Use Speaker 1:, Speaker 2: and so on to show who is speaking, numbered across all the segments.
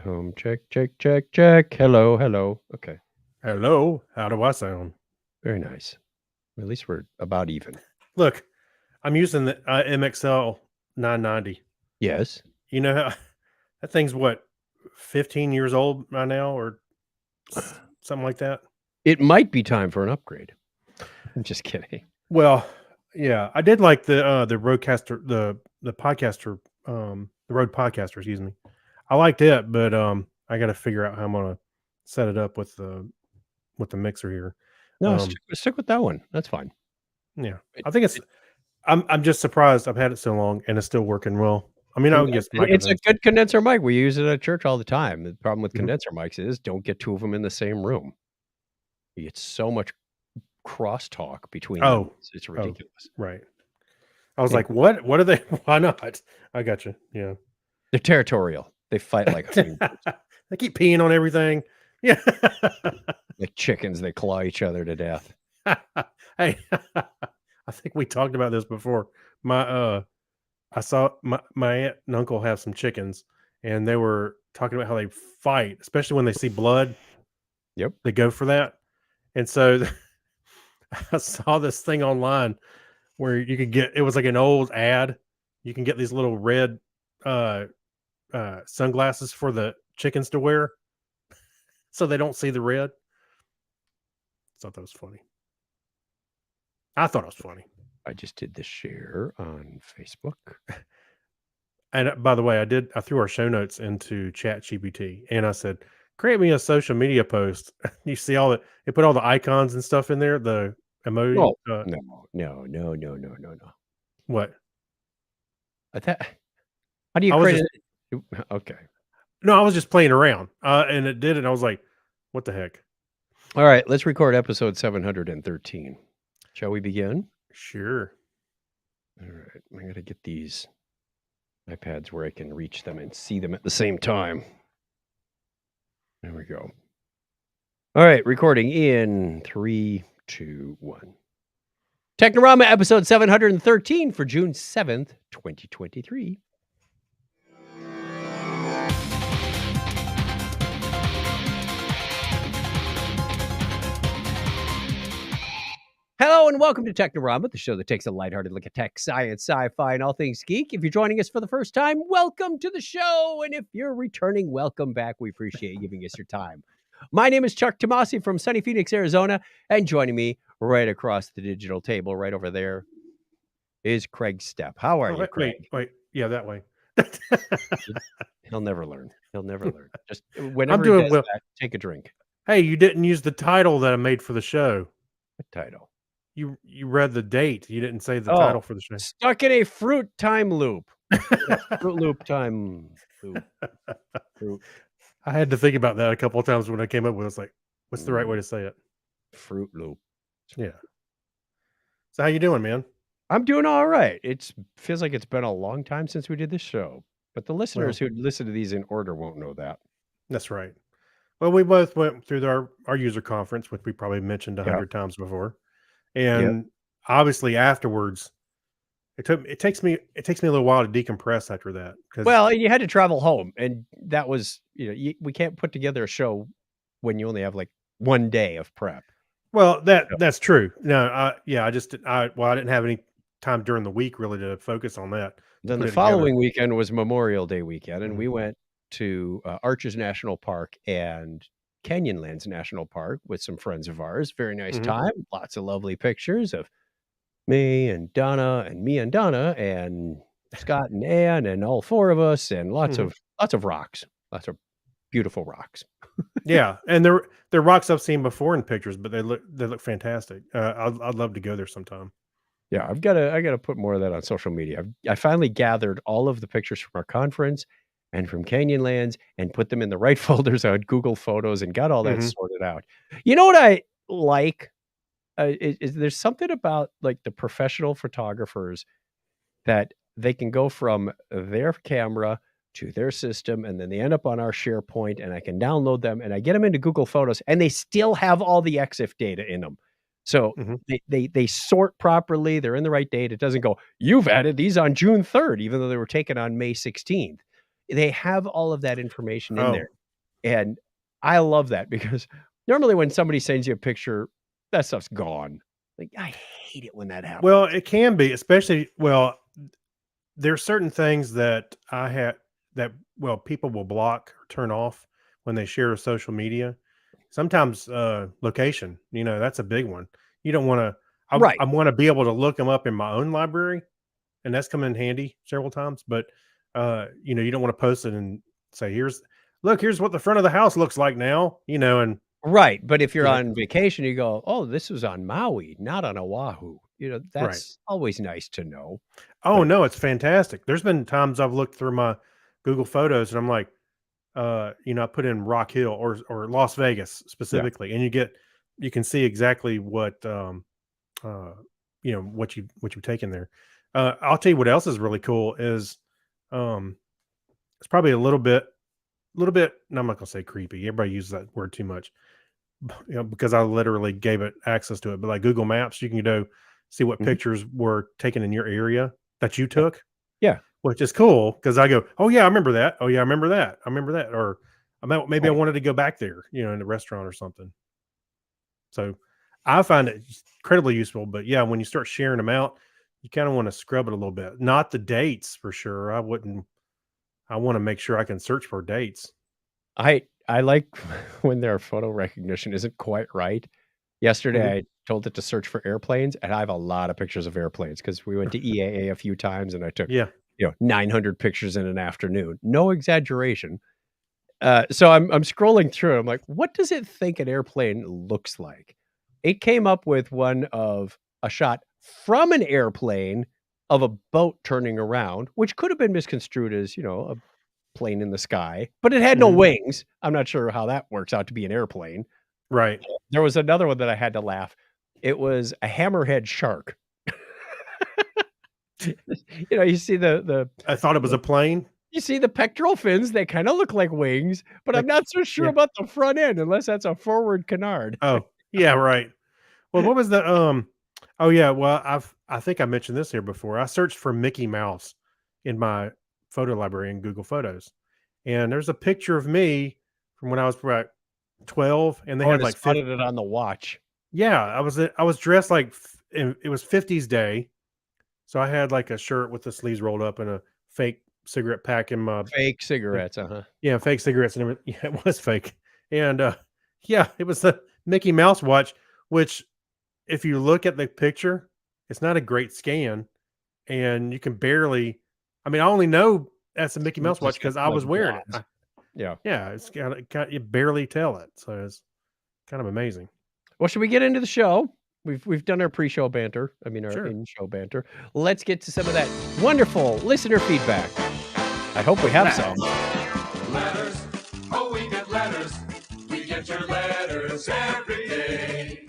Speaker 1: Home check, check, check, check. Hello, hello. Okay,
Speaker 2: Hello, how do I sound?
Speaker 1: very nice. At least we're about even.
Speaker 2: Look, I'm using the MXL 990.
Speaker 1: Yes,
Speaker 2: You know how that thing's what 15 years old right now, or something like that.
Speaker 1: it might be time for an upgrade. I'm just kidding.
Speaker 2: Well, yeah, I did like the Roadcaster, the podcaster, the Rode podcaster. Excuse me, I liked it, but I got to figure out how I'm gonna set it up with the mixer here.
Speaker 1: No,
Speaker 2: Um,
Speaker 1: stick with that one. That's fine.
Speaker 2: yeah,
Speaker 1: It,
Speaker 2: I think it's.
Speaker 1: it,
Speaker 2: I'm just surprised I've had it so long and it's still working well. I mean, I would get mic
Speaker 1: it's a
Speaker 2: events.
Speaker 1: good condenser mic. We use it at church all the time. The problem with
Speaker 2: Mhm.
Speaker 1: condenser mics is don't get two of them in the same room. You get so much crosstalk between them.
Speaker 2: Oh,
Speaker 1: It's
Speaker 2: oh,
Speaker 1: ridiculous.
Speaker 2: right. I was
Speaker 1: Anyway,
Speaker 2: like, "What? What are they? Why not?" I got you. Yeah.
Speaker 1: they're territorial. They fight like hummingbirds.
Speaker 2: They keep peeing on everything. Yeah.
Speaker 1: Like chickens, they claw each other to death.
Speaker 2: Hey, I think we talked about this before. My I saw my aunt and uncle have some chickens, and they were talking about how they fight, especially when they see blood.
Speaker 1: Yep.
Speaker 2: They go for that, and so I saw this thing online where you could get. It was like an old ad. You can get these little red uh sunglasses for the chickens to wear so they don't see the red. Thought that was funny. I thought it was funny.
Speaker 1: I just did the share on Facebook.
Speaker 2: And by the way, I threw our show notes into Chat GPT and I said, create me a social media post. You see all the it put all the icons and stuff in there, the emoji.
Speaker 1: Oh, no, no, no, no, no, no, no.
Speaker 2: What?
Speaker 1: I thought how do you
Speaker 2: I was
Speaker 1: create
Speaker 2: just
Speaker 1: it? Okay.
Speaker 2: no, I was just playing around. And it did it. And I was like, what the heck?
Speaker 1: All right, let's record episode 713. Shall we begin?
Speaker 2: Sure.
Speaker 1: All right. I got to get these iPads where I can reach them and see them at the same time. There we go. All right, recording in 3, 2, 1. Technorama episode 713 for June 7th, 2023. Hello and welcome to Technorama, the show that takes a lighthearted look at tech, science, sci-fi, and all things geek. If you're joining us for the first time, welcome to the show. And if you're returning, welcome back. We appreciate you giving us your time. My name is Chuck Tomasi from sunny Phoenix, Arizona. And joining me right across the digital table right over there is Craig Stepp. How are you, Craig?
Speaker 2: Wait. Yeah, that way.
Speaker 1: He'll never learn. He'll never learn. Just
Speaker 2: I'm
Speaker 1: whenever he
Speaker 2: doing
Speaker 1: does
Speaker 2: well.
Speaker 1: that, take a drink.
Speaker 2: Hey, you didn't use the title that I made for the show.
Speaker 1: What title?
Speaker 2: You read the date. You didn't say the
Speaker 1: Oh,
Speaker 2: title for the show.
Speaker 1: stuck in a fruit time loop. Fruit Loop time loop. Fruit.
Speaker 2: I had to think about that a couple of times when I came up with it. It's like, what's the right way to say it?
Speaker 1: Fruit Loop.
Speaker 2: Yeah. So how you doing, man?
Speaker 1: I'm doing all right. It feels like it's been a long time since we did this show, but the listeners
Speaker 2: Well,
Speaker 1: who listen to these in order won't know that.
Speaker 2: that's right. Well, we both went through our user conference, which we probably mentioned a
Speaker 1: Yeah.
Speaker 2: 100 times before,
Speaker 1: Yep.
Speaker 2: and obviously afterwards, it takes me a little while to decompress after that because
Speaker 1: Well, and you had to travel home, and that was, we can't put together a show when you only have like 1 day of prep.
Speaker 2: well
Speaker 1: Yeah.
Speaker 2: that's true. No, I just I didn't have any time during the week really to focus on that to
Speaker 1: Then
Speaker 2: put
Speaker 1: the
Speaker 2: it together.
Speaker 1: following weekend was Memorial Day weekend, and
Speaker 2: Mhm.
Speaker 1: we went to Arches National Park and Canyonlands National Park with some friends of ours. Very nice
Speaker 2: Mhm.
Speaker 1: time. Lots of lovely pictures of me and Donna and Scott and Ann and all 4 of us and lots
Speaker 2: Mhm.
Speaker 1: of rocks. Lots of beautiful rocks.
Speaker 2: Yeah, and they're rocks I've seen before in pictures, but they look fantastic. I'd love to go there sometime.
Speaker 1: Yeah, I gotta put more of that on social media. I finally gathered all of the pictures from our conference and from Canyonlands and put them in the right folders on Google Photos and got all that
Speaker 2: Mhm.
Speaker 1: sorted out. You know what I like? Is there's something about, like, the professional photographers that they can go from their camera to their system, and then they end up on our SharePoint, and I can download them, and I get them into Google Photos, and they still have all the EXIF data in them. So
Speaker 2: Mhm.
Speaker 1: they sort properly, they're in the right date. It doesn't go, "You've added these on June 3rd," even though they were taken on May 16th. they have all of that information in
Speaker 2: Oh,
Speaker 1: there, and I love that because normally when somebody sends you a picture, that stuff's gone. Like, I hate it when that
Speaker 2: well,
Speaker 1: happens.
Speaker 2: it can be, especially there's certain things that I had that people will block or turn off when they share social media. Sometimes location, that's a big one. You don't want to.
Speaker 1: Right.
Speaker 2: I want to be able to look them up in my own library, and that's come in handy several times. But you don't want to post it and say, here's what the front of the house looks like now." And
Speaker 1: Right, but if you're
Speaker 2: you know,
Speaker 1: on vacation, you go, "Oh, this was on Maui, not on Oahu."
Speaker 2: right.
Speaker 1: That's always nice to know,
Speaker 2: Oh
Speaker 1: but
Speaker 2: no, it's fantastic. There's been times I've looked through my Google Photos and I'm like, I put in Rock Hill or Las Vegas
Speaker 1: yeah.
Speaker 2: specifically, and you can see exactly what uh what you've taken there. I'll tell you what else is really cool is um it's probably a little bit, no, I'm not gonna say creepy. Everybody uses that word too much. Because I literally gave it access to it. But like Google Maps, you can go see what
Speaker 1: Mhm.
Speaker 2: pictures were taken in your area that you
Speaker 1: Yeah.
Speaker 2: took,
Speaker 1: Yeah,
Speaker 2: which is cool because I go, "Oh, yeah, I remember that. Oh, yeah, I remember that. I remember that." Or maybe I
Speaker 1: right.
Speaker 2: wanted to go back there, in the restaurant or something. So I find it incredibly useful. But yeah, when you start sharing them out, you kind of want to scrub it a little bit. Not the dates for sure. I want to make sure I can search for dates.
Speaker 1: I like when their photo recognition isn't quite right.
Speaker 2: Mhm.
Speaker 1: Yesterday, I told it to search for airplanes, and I have a lot of pictures of airplanes because we went to EAA a few times, and I took,
Speaker 2: Yeah.
Speaker 1: 900 pictures in an afternoon. No exaggeration. So I'm scrolling through, and I'm like, "What does it think an airplane looks like?" It came up with one of a shot from an airplane of a boat turning around, which could have been misconstrued as, a plane in the sky, but it had no
Speaker 2: Mhm.
Speaker 1: wings. I'm not sure how that works out to be an airplane.
Speaker 2: Right.
Speaker 1: There was another one that I had to laugh. It was a hammerhead shark. You see
Speaker 2: I thought it was
Speaker 1: the
Speaker 2: a plane.
Speaker 1: you see the pectoral fins, they kinda look like wings, but I'm
Speaker 2: Like,
Speaker 1: not so sure
Speaker 2: yeah.
Speaker 1: about the front end unless that's a forward canard.
Speaker 2: Oh, yeah, right. Well, what was oh, yeah, well, I think I mentioned this here before. I searched for Mickey Mouse in my photo library in Google Photos, and there's a picture of me from when I was about 12, and they
Speaker 1: I would
Speaker 2: had,
Speaker 1: have
Speaker 2: like, 50.
Speaker 1: spotted it on the watch.
Speaker 2: Yeah, I was dressed like it was 50s day, so I had, like, a shirt with the sleeves rolled up and a fake cigarette pack in my
Speaker 1: Fake cigarettes, uh-huh.
Speaker 2: yeah, fake cigarettes and everything. Yeah, it was fake, and, yeah, it was the Mickey Mouse watch, which if you look at the picture, it's not a great scan, and you can barely. I mean, I only know that's a Mickey
Speaker 1: You
Speaker 2: Mouse watch
Speaker 1: just got
Speaker 2: because I
Speaker 1: like
Speaker 2: was wearing it.
Speaker 1: blobs. Yeah.
Speaker 2: Yeah, it's got you barely tell it, so it's kind of amazing.
Speaker 1: Well, should we get into the show? We've done our pre-show banter. I mean, our
Speaker 2: Sure.
Speaker 1: in-show banter. Let's get to some of that wonderful listener feedback. I hope we have some.
Speaker 3: Letters, oh, we get letters. We get your letters every day.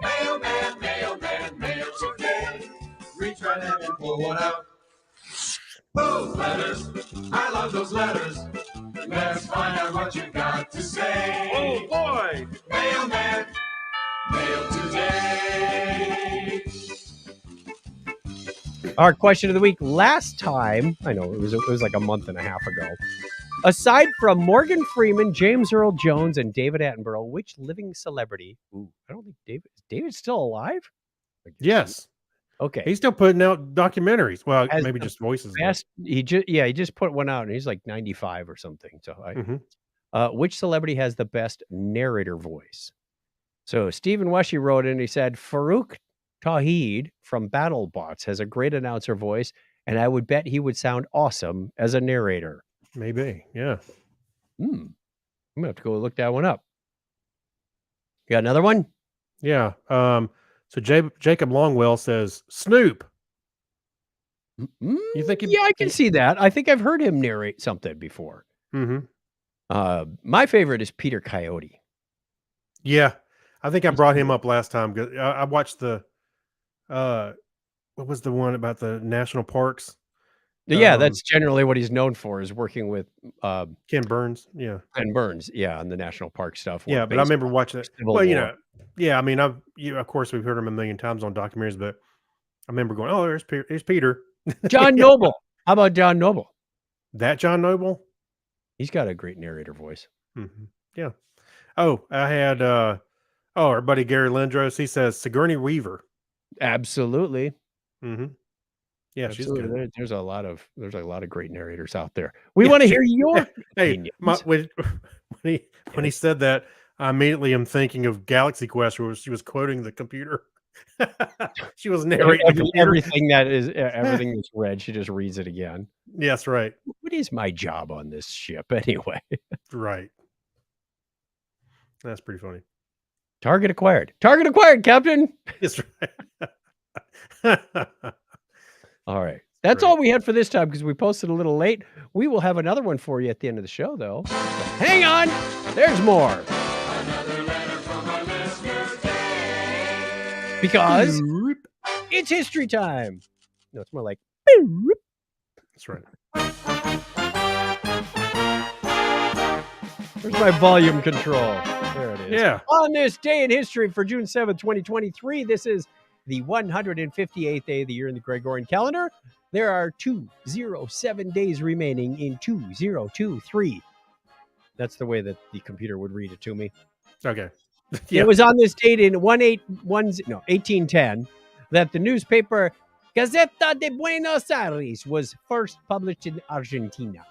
Speaker 3: Mailman, mailman, mail today. Reach right in and pull one out. Those letters, I love those letters. Let's find out what you got to say.
Speaker 2: Oh boy!
Speaker 3: Mailman, mail today.
Speaker 1: Our question of the week last time, I know it was like a month and a half ago. Aside from Morgan Freeman, James Earl Jones, and David Attenborough, which living celebrity? Ooh, I don't think David's still alive. I guess he.
Speaker 2: Yes,
Speaker 1: Okay,
Speaker 2: he's still putting out documentaries. Well,
Speaker 1: has
Speaker 2: maybe
Speaker 1: the
Speaker 2: just voices, but
Speaker 1: best. He just put one out, and he's like 95 or something. So
Speaker 2: mhm.
Speaker 1: which celebrity has the best narrator voice? So Stephen Weshy wrote in. He said Farouk Tawhid from BattleBots has a great announcer voice, and I would bet he would sound awesome as a narrator.
Speaker 2: Maybe, yeah,
Speaker 1: Hmm. I'm gonna have to go look that one up. You got another one?
Speaker 2: yeah. So Jacob Longwell says Snoop.
Speaker 1: Mm,
Speaker 2: You think
Speaker 1: yeah, I can see that. I think I've heard him narrate something before.
Speaker 2: Mhm.
Speaker 1: My favorite is Peter Coyote.
Speaker 2: Yeah, I think I
Speaker 1: He's
Speaker 2: brought him
Speaker 1: cool.
Speaker 2: up last time. I watched uh, what was the one about the national parks?
Speaker 1: Yeah, that's generally what he's known for is working with
Speaker 2: Ken Burns. Yeah,
Speaker 1: Ken Burns. Yeah, on the national park stuff or
Speaker 2: yeah. But I remember
Speaker 1: baseball
Speaker 2: watching
Speaker 1: or
Speaker 2: it.
Speaker 1: Civil
Speaker 2: Well,
Speaker 1: War.
Speaker 2: yeah. I mean, of course we've heard him a million times on documentaries, but I remember going, "Oh, there's Peter."
Speaker 1: John
Speaker 2: Yeah.
Speaker 1: Noble. How about John Noble?
Speaker 2: That John Noble?
Speaker 1: He's got a great narrator voice.
Speaker 2: Yeah. Oh, I had our buddy Gary Lindros. He says Sigourney Weaver.
Speaker 1: Absolutely.
Speaker 2: Yeah, she's good.
Speaker 1: There's a lot of great narrators out there. We want to hear your
Speaker 2: Hey,
Speaker 1: opinions.
Speaker 2: when he said that, I immediately am thinking of Galaxy Quest, where she was quoting the computer. She was narrating the computer.
Speaker 1: Everything that's read, she just reads it again.
Speaker 2: Yes, right.
Speaker 1: What is my job on this ship anyway?
Speaker 2: Right. That's pretty funny.
Speaker 1: Target acquired, Captain.
Speaker 2: That's right.
Speaker 1: All right. That's all we had for this time because we posted a little late. We will have another one for you at the end of the show, though. So hang on. There's more.
Speaker 3: Another letter from our listener Dave.
Speaker 1: Because it's history time. No, it's more like.
Speaker 2: That's right.
Speaker 1: Where's my volume control? There it is.
Speaker 2: Yeah.
Speaker 1: On this day in history for June 7th, 2023, this is the 158th day of the year in the Gregorian calendar. There are 207 days remaining in 2023. That's the way that the computer would read it to me.
Speaker 2: Okay.
Speaker 1: Yeah. It was on this date in 1810 that the newspaper Gazeta de Buenos Aires was first published in Argentina.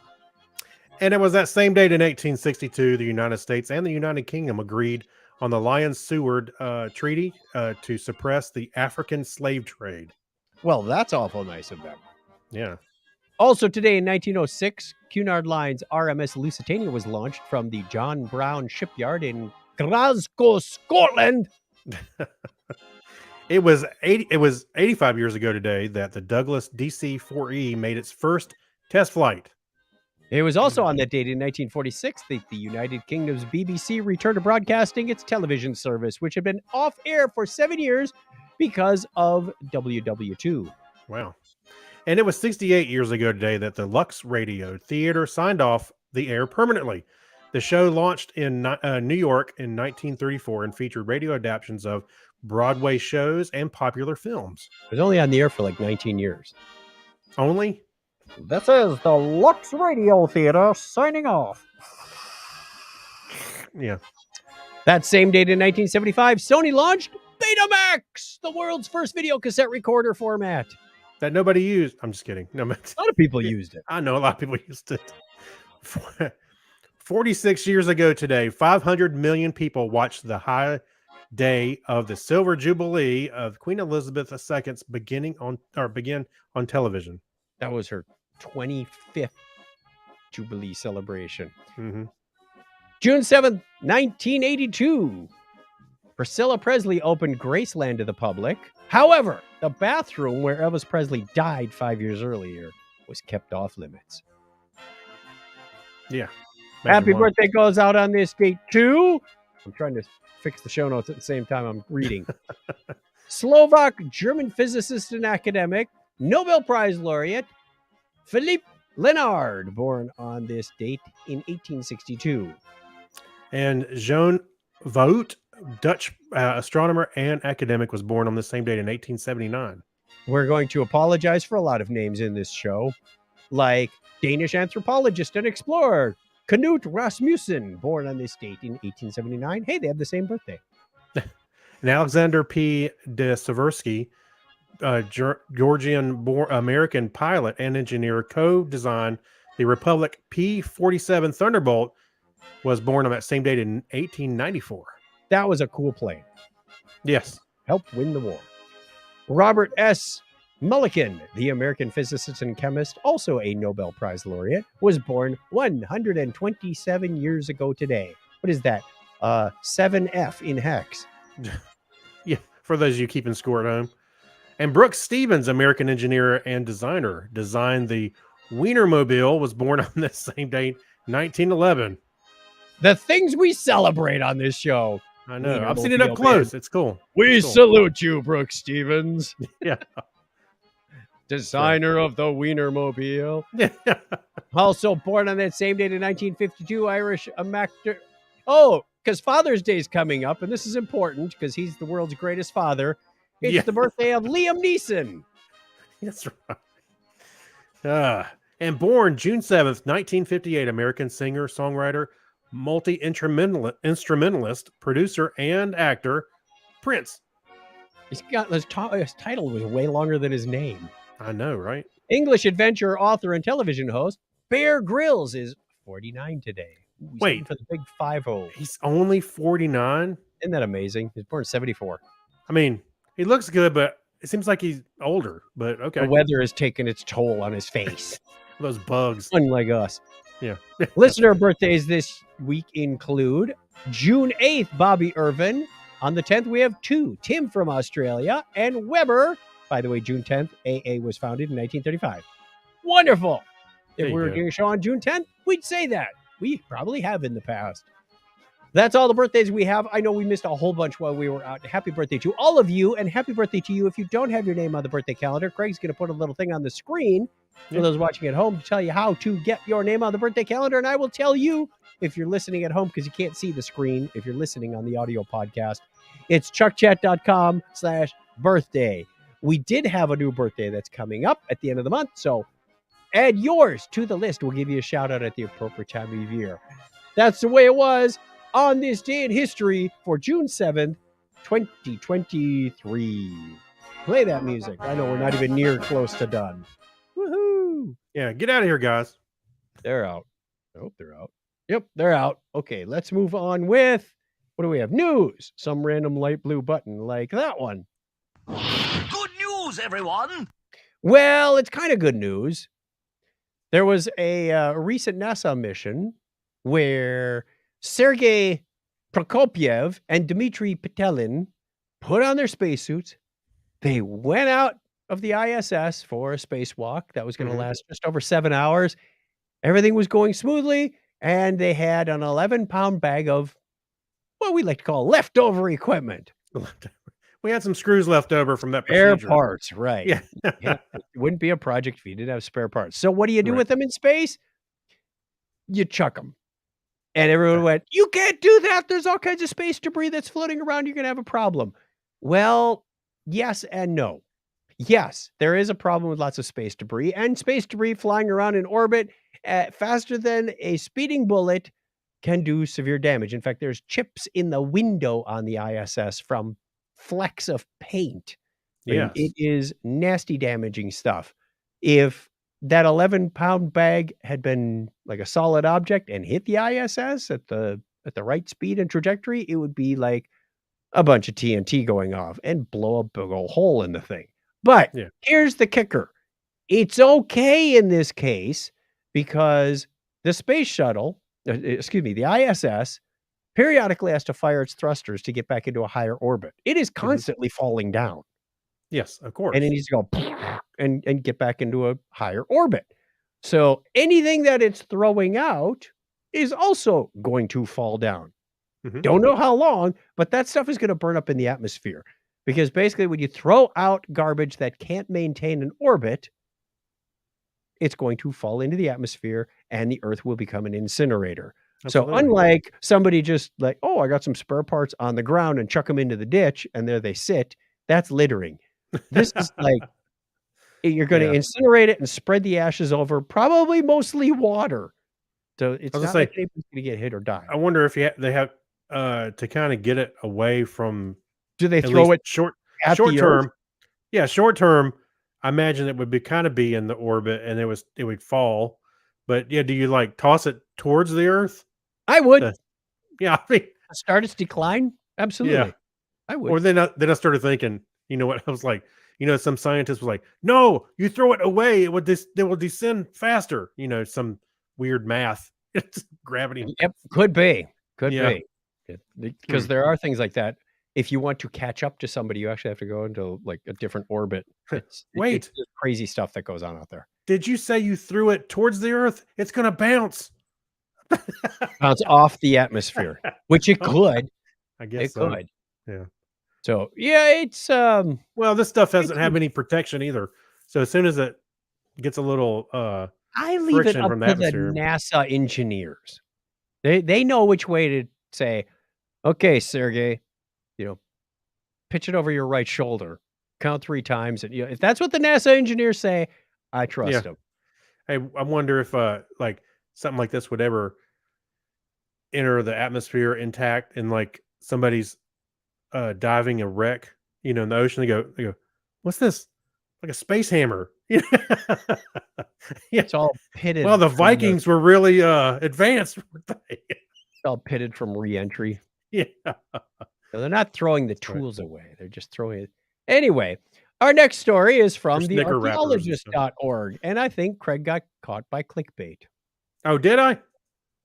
Speaker 2: And it was that same date in 1862, the United States and the United Kingdom agreed on the Lyons-Seward Treaty to suppress the African slave trade.
Speaker 1: Well, that's awful nice of them.
Speaker 2: Yeah.
Speaker 1: Also today in 1906, Cunard Line's RMS Lusitania was launched from the John Brown shipyard in Glasgow, Scotland.
Speaker 2: It was 85 years ago today that the Douglas DC-4E made its first test flight.
Speaker 1: It was also on that date in 1946 that the United Kingdom's BBC returned to broadcasting its television service, which had been off air for 7 years because of WW2.
Speaker 2: Wow. And it was 68 years ago today that the Lux Radio Theater signed off the air permanently. The show launched in New York in 1934 and featured radio adaptations of Broadway shows and popular films.
Speaker 1: It was only on the air for like 19 years.
Speaker 2: Only?
Speaker 1: This is the Lux Radio Theater signing off.
Speaker 2: Yeah.
Speaker 1: That same date in 1975, Sony launched Betamax, the world's first video cassette recorder format.
Speaker 2: That nobody used. I'm just kidding. No,
Speaker 1: a lot of people used it.
Speaker 2: I know a lot of people used it. 46 years ago today, 500 million people watched the high day of the Silver Jubilee of Queen Elizabeth II's begin on television.
Speaker 1: That was her 25th Jubilee celebration. June 7th, 1982. Priscilla Presley opened Graceland to the public. However, the bathroom where Elvis Presley died 5 years earlier was kept off limits.
Speaker 2: Yeah.
Speaker 1: Happy birthday goes out on this date too. I'm trying to fix the show notes at the same time I'm reading. Slovak German physicist and academic, Nobel Prize laureate, Philippe Lenard, born on this date in 1862.
Speaker 2: And Joan Voet, Dutch astronomer and academic, was born on the same date in 1879.
Speaker 1: We're going to apologize for a lot of names in this show, like Danish anthropologist and explorer Knut Rasmussen, born on this date in 1879. Hey, they have the same birthday.
Speaker 2: And Alexander P. de Seversky, Georgian American pilot and engineer, co-designed the Republic P-47 Thunderbolt, was born on that same date in 1894.
Speaker 1: That was a cool plane.
Speaker 2: Yes.
Speaker 1: Helped win the war. Robert S. Mulliken, the American physicist and chemist, also a Nobel Prize laureate, was born 127 years ago today. What is that? 7F in hex.
Speaker 2: Yeah, for those of you keeping score at home. And Brooks Stevens, American engineer and designer, designed the Wienermobile, was born on this same date, 1911.
Speaker 1: The things we celebrate on this show.
Speaker 2: I know. I've seen it up close. It's cool.
Speaker 1: We salute you, Brooks Stevens.
Speaker 2: Yeah.
Speaker 1: Designer of the Wienermobile.
Speaker 2: Yeah.
Speaker 1: Also born on that same date in 1952, Irish actor. Oh, because Father's Day is coming up, and this is important because he's the world's greatest father. It's the birthday of Liam Neeson.
Speaker 2: That's right. And born June 7th, 1958, American singer, songwriter, multi-instrumentalist, producer, and actor, Prince.
Speaker 1: He's got his title was way longer than his name.
Speaker 2: I know, right?
Speaker 1: English adventure author and television host Bear Grylls is 49 today. Ooh, he's heading
Speaker 2: Wait.
Speaker 1: for the big 5-0.
Speaker 2: He's only 49?
Speaker 1: Isn't that amazing? He was born in 74.
Speaker 2: I mean, he looks good, but it seems like he's older, but okay.
Speaker 1: The weather has taken its toll on his face.
Speaker 2: Those bugs.
Speaker 1: Unlike us.
Speaker 2: Yeah.
Speaker 1: Listener birthdays this week include June 8th, Bobby Irvin. On the 10th, we have 2, Tim from Australia and Weber. By the way, June 10th, AA was founded in 1935. Wonderful. If we were doing a show on June 10th, we'd say that. We probably have in the past. That's all the birthdays we have. I know we missed a whole bunch while we were out. Happy birthday to all of you, and happy birthday to you if you don't have your name on the birthday calendar. Craig's going to put a little thing on the screen for those watching at home to tell you how to get your name on the birthday calendar, and I will tell you if you're listening at home because you can't see the screen if you're listening on the audio podcast. It's chuckchat.com/birthday. We did have a new birthday that's coming up at the end of the month, so add yours to the list. We'll give you a shout out at the appropriate time of year. That's the way it was on this day in history for June 7th, 2023. Play that music. I know we're not even near close to done. Woohoo!
Speaker 2: Yeah, get out of here, guys.
Speaker 1: They're out. I hope they're out. Yep, they're out. Okay, let's move on with, what do we have? News. Some random light blue button like that one.
Speaker 4: Good news, everyone.
Speaker 1: Well, it's kind of good news. There was a recent NASA mission where Sergei Prokopyev and Dmitry Petelin put on their spacesuits. They went out of the ISS for a spacewalk that was going to last just over 7 hours. Everything was going smoothly, and they had an 11-pound bag of what we like to call leftover equipment.
Speaker 2: We had some screws left over from that
Speaker 1: Spare
Speaker 2: procedure.
Speaker 1: parts, right.
Speaker 2: Yeah.
Speaker 1: Yeah, it wouldn't be a project if you didn't have spare parts. So what do you do with them in space? You chuck them. And everyone went, you can't do that. There's all kinds of space debris that's floating around. You're going to have a problem. Well, yes and no. Yes, there is a problem with lots of space debris, and space debris flying around in orbit faster than a speeding bullet can do severe damage. In fact, there's chips in the window on the ISS from flecks of paint.
Speaker 2: Yes.
Speaker 1: It is nasty, damaging stuff. If that 11-pound bag had been like a solid object and hit the ISS at the right speed and trajectory, it would be like a bunch of TNT going off and blow a big old hole in the thing. But here's the kicker. It's okay in this case because the space shuttle, the ISS, periodically has to fire its thrusters to get back into a higher orbit. It is constantly falling down.
Speaker 2: Yes, of course.
Speaker 1: And it needs to go and get back into a higher orbit. So anything that it's throwing out is also going to fall down. Don't know how long, but that stuff is going to burn up in the atmosphere. Because basically when you throw out garbage that can't maintain an orbit, it's going to fall into the atmosphere and the Earth will become an incinerator. Absolutely. So unlike somebody just like, oh, I got some spare parts on the ground and chuck them into the ditch and there they sit, that's littering. This is like, you're going to incinerate it and spread the ashes over probably mostly water. So it's not like anybody's going to get hit or die.
Speaker 2: I wonder if they have to kind of get it away from.
Speaker 1: Do they throw it
Speaker 2: short term? Yeah, short term. I imagine it would be in the orbit and it would fall. But yeah, do you like toss it towards the Earth?
Speaker 1: I would.
Speaker 2: I mean,
Speaker 1: start its decline. Absolutely. Yeah, I would.
Speaker 2: Or then I started thinking, you know what? I was like, some scientist was like, no, you throw it away. It will descend faster. Some weird math. Gravity.
Speaker 1: Yep. Could be. Because there are things like that. If you want to catch up to somebody, you actually have to go into like a different orbit. It's crazy stuff that goes on out there.
Speaker 2: Did you say you threw it towards the Earth? It's going to bounce.
Speaker 1: Bounce off the atmosphere, which it could.
Speaker 2: I guess
Speaker 1: it could.
Speaker 2: Yeah.
Speaker 1: So it's
Speaker 2: well, this stuff doesn't have any protection either. So as soon as it gets a little
Speaker 1: I leave it up to the NASA engineers. They know which way to say, okay, Sergey, pitch it over your right shoulder, count 3 times. And if that's what the NASA engineers say, I trust them.
Speaker 2: Hey, I wonder if like something like this would ever enter the atmosphere intact, and like somebody's diving a wreck, in the ocean. They go, what's this? Like a space hammer. Yeah. Yeah.
Speaker 1: It's all
Speaker 2: Well,
Speaker 1: pitted
Speaker 2: the
Speaker 1: from the
Speaker 2: Vikings were really advanced, weren't they?
Speaker 1: all pitted from re-entry.
Speaker 2: Yeah.
Speaker 1: So they're not throwing the
Speaker 2: Right.
Speaker 1: tools away. They're just throwing it. Anyway, our next story is
Speaker 2: Or
Speaker 1: from the
Speaker 2: Snicker wrappers and stuff.
Speaker 1: archaeologist.org. And I think Craig got caught by clickbait.
Speaker 2: Oh, did I?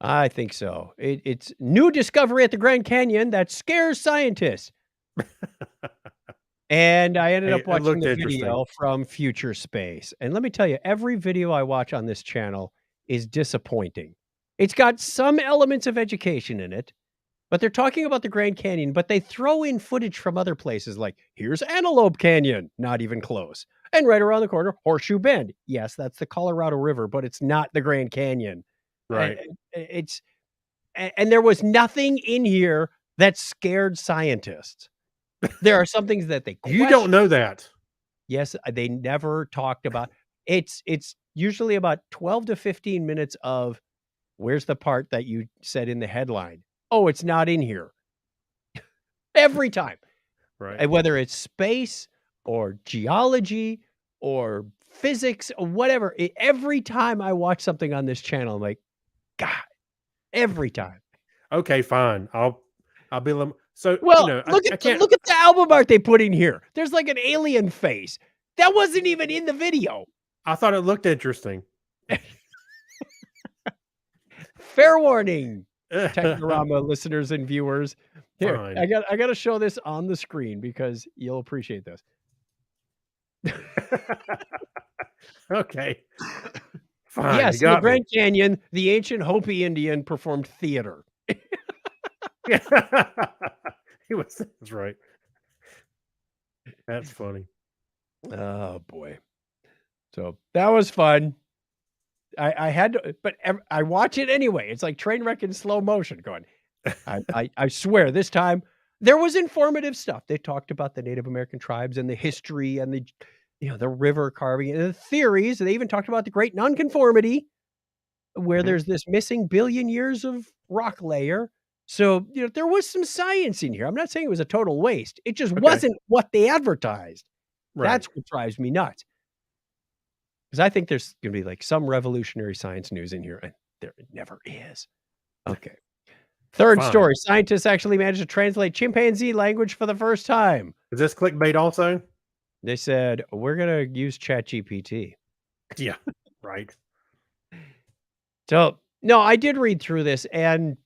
Speaker 1: I think so. It's new discovery at the Grand Canyon that scares scientists. And I ended
Speaker 2: Hey,
Speaker 1: up
Speaker 2: it
Speaker 1: watching
Speaker 2: looked
Speaker 1: the
Speaker 2: interesting.
Speaker 1: video from Future Space. And let me tell you, every video I watch on this channel is disappointing. It's got some elements of education in it, but they're talking about the Grand Canyon, but they throw in footage from other places like, here's Antelope Canyon, not even close. And right around the corner, Horseshoe Bend. Yes, that's the Colorado River, but it's not the Grand Canyon.
Speaker 2: Right.
Speaker 1: And there was nothing in here that scared scientists. There are some things that they
Speaker 2: You don't know that.
Speaker 1: Yes, they never talked about it's usually about 12 to 15 minutes of where's the part that you said in the headline? Oh, it's not in here. Every time.
Speaker 2: Right.
Speaker 1: And whether it's space or geology or physics or whatever, every time I watch something on this channel, I'm like, God, every time.
Speaker 2: Okay, fine. I'll be so
Speaker 1: Well,
Speaker 2: I
Speaker 1: look at
Speaker 2: can't.
Speaker 1: look at the album art they put in here. There's like an alien face. That wasn't even in the video.
Speaker 2: I thought it looked interesting.
Speaker 1: Fair warning, Technorama listeners and viewers. Here,
Speaker 2: Fine.
Speaker 1: I got to show this on the screen because you'll appreciate this.
Speaker 2: Okay. Fine.
Speaker 1: Yes,
Speaker 2: You
Speaker 1: in the
Speaker 2: got me.
Speaker 1: Grand Canyon, the ancient Hopi Indian performed theater.
Speaker 2: That's right. That's funny.
Speaker 1: Oh boy. So that was fun. I had to, but I watch it anyway. It's like train wreck in slow motion going. I swear this time there was informative stuff. They talked about the Native American tribes and the history and the river carving and the theories. They even talked about the great nonconformity where
Speaker 2: Mhm.
Speaker 1: there's this missing billion years of rock layer. So, there was some science in here. I'm not saying it was a total waste. It just
Speaker 2: Okay.
Speaker 1: wasn't what they advertised.
Speaker 2: Right.
Speaker 1: That's what drives me nuts. Because I think there's going to be like some revolutionary science news in here, and there never is. Okay. Third
Speaker 2: Fine.
Speaker 1: story. Scientists actually managed to translate chimpanzee language for the first time.
Speaker 2: Is this clickbait also?
Speaker 1: They said, we're going to use ChatGPT.
Speaker 2: Yeah. Right.
Speaker 1: So, no, I did read through this, and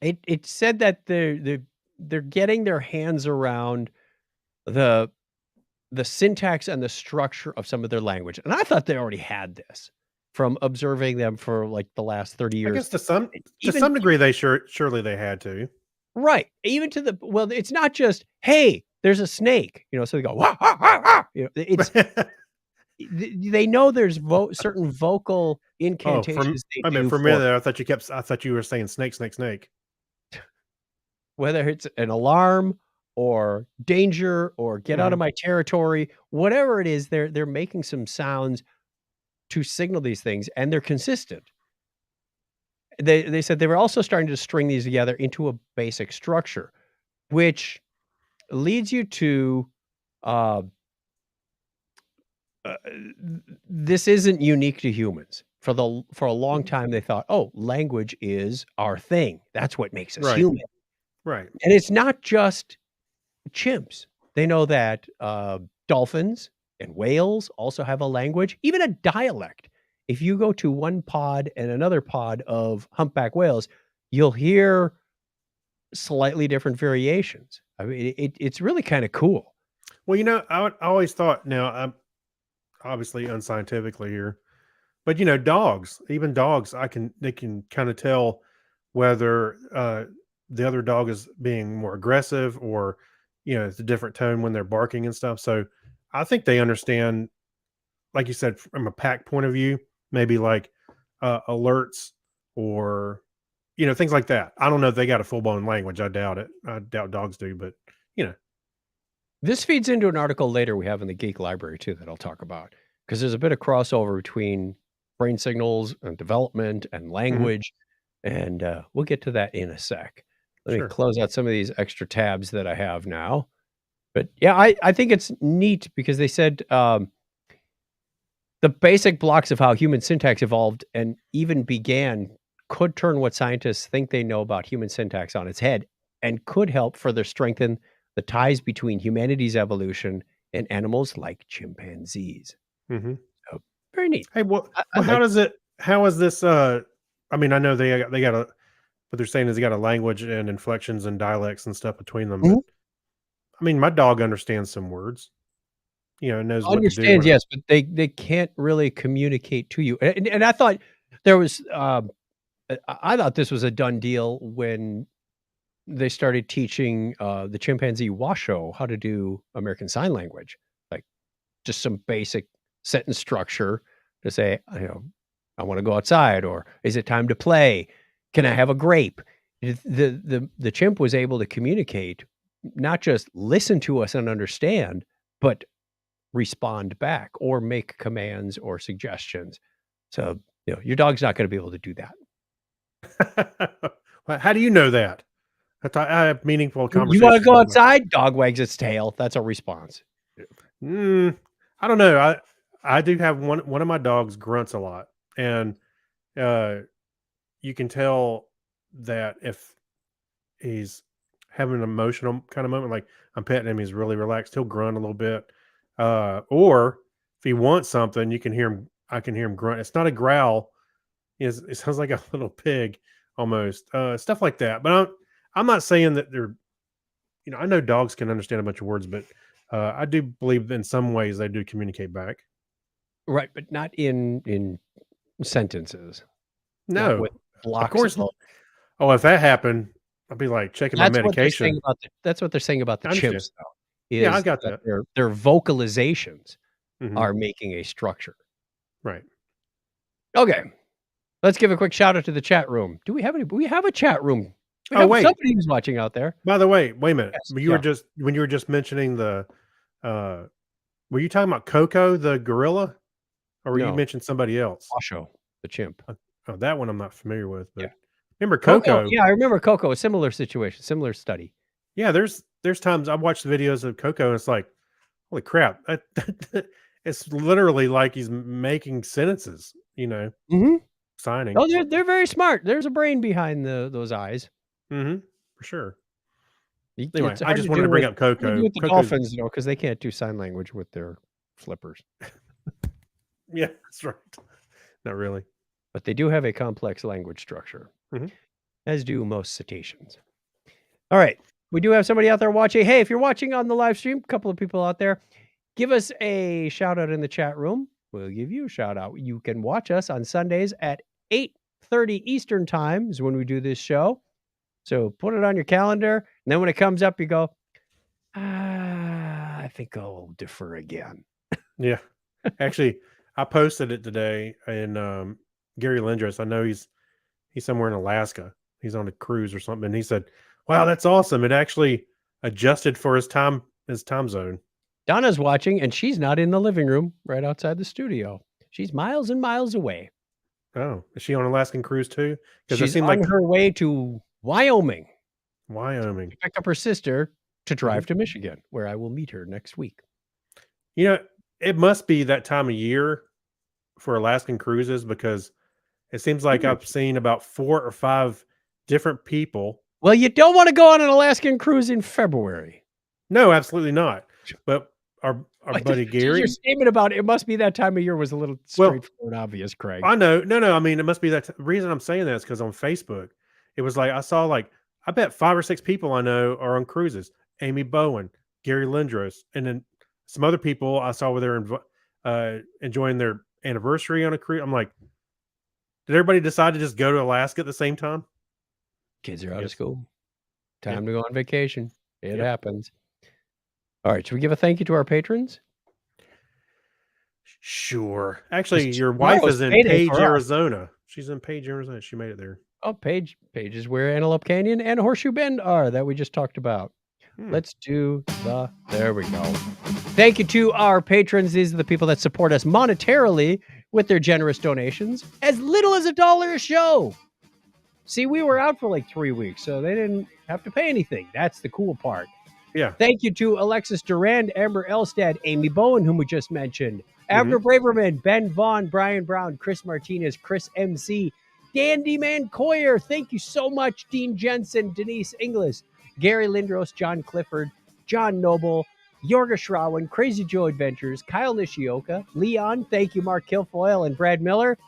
Speaker 1: it said that they're getting their hands around the syntax and the structure of some of their language. And I thought they already had this from observing them for like the last 30
Speaker 2: I
Speaker 1: years.
Speaker 2: guess to some
Speaker 1: Even
Speaker 2: degree they surely they had to.
Speaker 1: right. Even to well, it's not just, hey, there's a snake, so they go, wah, wah, wah, wah. It's they know there's certain vocal incantations they do
Speaker 2: for a
Speaker 1: for
Speaker 2: minute there, I thought you were saying snake, snake, snake.
Speaker 1: whether it's an alarm or danger or get out of my territory, whatever it is, they're making some sounds to signal these things, and they're consistent. They said they were also starting to string these together into a basic structure, which leads you to this isn't unique to humans. For a long time, they thought, oh, language is our thing. That's what makes us
Speaker 2: Right.
Speaker 1: human.
Speaker 2: Right.
Speaker 1: And it's not just chimps. They know that dolphins and whales also have a language, even a dialect. If you go to one pod and another pod of humpback whales, you'll hear slightly different variations. I mean, it's really kind of cool.
Speaker 2: Well, I always thought, now I'm obviously unscientifically here, but dogs, even dogs, they can kind of tell whether the other dog is being more aggressive, or it's a different tone when they're barking and stuff. So I think they understand, like you said, from a pack point of view, maybe like alerts or things like that. I don't know if they got a full-blown language. I doubt it. I doubt dogs do, but
Speaker 1: This feeds into an article later we have in the Geek Library too that I'll talk about, because there's a bit of crossover between brain signals and development and language. And we'll get to that in a sec. Let me
Speaker 2: Sure.
Speaker 1: close out some of these extra tabs that I have now. But yeah, I think it's neat because they said the basic blocks of how human syntax evolved and even began could turn what scientists think they know about human syntax on its head and could help further strengthen the ties between humanity's evolution and animals like chimpanzees.
Speaker 2: hmm
Speaker 1: So, very neat.
Speaker 2: Hey, well,
Speaker 1: I like
Speaker 2: how is this? I mean, I know they got a, what they're saying is they got a language and inflections and dialects and stuff between them, but
Speaker 1: Mhm.
Speaker 2: I mean, my dog understands some words, knows what to do
Speaker 1: Understands,
Speaker 2: when.
Speaker 1: yes, but they can't really communicate to you. And I thought there was I thought this was a done deal when they started teaching the chimpanzee Washoe how to do American Sign Language, like just some basic sentence structure to say, I want to go outside, or is it time to play? Can I have a grape? The chimp was able to communicate, not just listen to us and understand, but respond back or make commands or suggestions. So, your dog's not going to be able to do that.
Speaker 2: Well, how do you know that? I have meaningful
Speaker 1: You wanna
Speaker 2: conversations
Speaker 1: go
Speaker 2: about my.
Speaker 1: outside? Dog wags its tail. That's a response.
Speaker 2: Mm, I don't know. I do have one of my dogs grunts a lot, and uh, you can tell that if he's having an emotional kind of moment, like I'm petting him, he's really relaxed. He'll grunt a little bit, or if he wants something, you can hear him. I can hear him grunt. It's not a growl. It sounds like a little pig almost. Stuff like that. But I'm not saying that they're. I know dogs can understand a bunch of words, but I do believe in some ways they do communicate back.
Speaker 1: Right, but not in sentences, not
Speaker 2: No,
Speaker 1: with
Speaker 2: of
Speaker 1: blocks
Speaker 2: course.
Speaker 1: of
Speaker 2: Oh, if that happened, I'd be like checking my medication.
Speaker 1: that's what they're saying about the
Speaker 2: I understand.
Speaker 1: chimps, though,
Speaker 2: Yeah, I
Speaker 1: is
Speaker 2: got
Speaker 1: that
Speaker 2: that.
Speaker 1: their vocalizations
Speaker 2: hmm
Speaker 1: are making a structure.
Speaker 2: Right.
Speaker 1: Okay, let's give a quick shout out to the chat room. We have a chat room. We
Speaker 2: Oh,
Speaker 1: have
Speaker 2: wait.
Speaker 1: somebody who's watching out there.
Speaker 2: By the way, wait a minute.
Speaker 1: Yes,
Speaker 2: But
Speaker 1: yeah,
Speaker 2: when you were just mentioning the, uh, were you talking about Coco the gorilla, or were you
Speaker 1: no,
Speaker 2: mentioning somebody else?
Speaker 1: Washoe, the chimp.
Speaker 2: Uh, Oh, that one I'm not familiar with,
Speaker 1: Yeah.
Speaker 2: but remember Coco?
Speaker 1: Yeah, I remember Coco, a similar situation, similar study.
Speaker 2: Yeah, there's times I've watched the videos of Coco and it's like, holy crap, it's literally like he's making sentences,
Speaker 1: Mhm.
Speaker 2: signing.
Speaker 1: Oh, they're very smart. There's a brain behind those eyes.
Speaker 2: hmm For sure. Anyway,
Speaker 1: It's
Speaker 2: I just wanted to bring up
Speaker 1: hard to do
Speaker 2: Coco.
Speaker 1: with the
Speaker 2: Coco's,
Speaker 1: dolphins, because they can't do sign language with their flippers,
Speaker 2: yeah, that's right. Not really.
Speaker 1: but they do have a complex language structure,
Speaker 2: Mhm.
Speaker 1: as do most cetaceans. All right, we do have somebody out there watching. Hey, if you're watching on the live stream, a couple of people out there, give us a shout out in the chat room. We'll give you a shout out. You can watch us on Sundays at 8:30 Eastern time is when we do this show. So put it on your calendar, and then when it comes up, you go, I think I'll defer again.
Speaker 2: Yeah. Actually, I posted it today, and Gary Lindros, I know he's somewhere in Alaska. He's on a cruise or something. And he said, "Wow, that's awesome! It actually adjusted for his time zone."
Speaker 1: Donna's watching, and she's not in the living room right outside the studio. She's miles and miles away.
Speaker 2: Oh, is she on Alaskan cruise too? Because it
Speaker 1: She's
Speaker 2: seemed
Speaker 1: on
Speaker 2: like
Speaker 1: her way to Wyoming
Speaker 2: Wyoming.
Speaker 1: to pick up her sister to
Speaker 2: Mhm.
Speaker 1: drive to Michigan, where I will meet her next week.
Speaker 2: You know, it must be that time of year for Alaskan cruises because it seems like I've seen about 4 or 5 different people.
Speaker 1: Well, you don't want to go on an Alaskan cruise in February.
Speaker 2: No, absolutely not. But our
Speaker 1: Like,
Speaker 2: buddy
Speaker 1: just your
Speaker 2: Gary.
Speaker 1: statement about it must be that time of year was a little
Speaker 2: Well,
Speaker 1: straightforward, obvious, Craig.
Speaker 2: I know. No. I mean, it must be that reason I'm saying that is because on Facebook, it was like I saw like I bet 5 or 6 people I know are on cruises. Amy Bowen, Gary Lindros, and then some other people I saw where they're enjoying their anniversary on a cruise. I'm like, did everybody decide to just go to Alaska at the same time?
Speaker 1: Kids are
Speaker 2: I
Speaker 1: out of
Speaker 2: guess.
Speaker 1: school.
Speaker 2: Yeah.
Speaker 1: Time to go on vacation. It
Speaker 2: Yep.
Speaker 1: happens. All right. Should we give a thank you to our patrons?
Speaker 2: Sure. Actually, your wife
Speaker 1: Tomorrow's
Speaker 2: is in
Speaker 1: payday
Speaker 2: Page,
Speaker 1: for us.
Speaker 2: Arizona. She's in Page, Arizona. She made it there.
Speaker 1: Oh, Page is where Antelope Canyon and Horseshoe Bend are that we just talked about. Let's do there we go. Thank you to our patrons. These are the people that support us monetarily with their generous donations, as little as $1 a show. See, we were out for like 3 weeks, so they didn't have to pay anything. That's the cool part.
Speaker 2: Yeah.
Speaker 1: Thank you to Alexis Durand, Amber Elstad, Amy Bowen, whom we just mentioned, Abner Braverman, Ben Vaughn, Brian Brown, Chris Martinez, Chris MC, Dandy Man Coyer. Thank you so much, Dean Jensen, Denise Inglis, Gary Lindros, John Clifford, John Noble, Yorga Shrawan, Crazy Joe Adventures, Kyle Nishioka, Leon, thank you, Mark Kilfoyle and Brad Miller,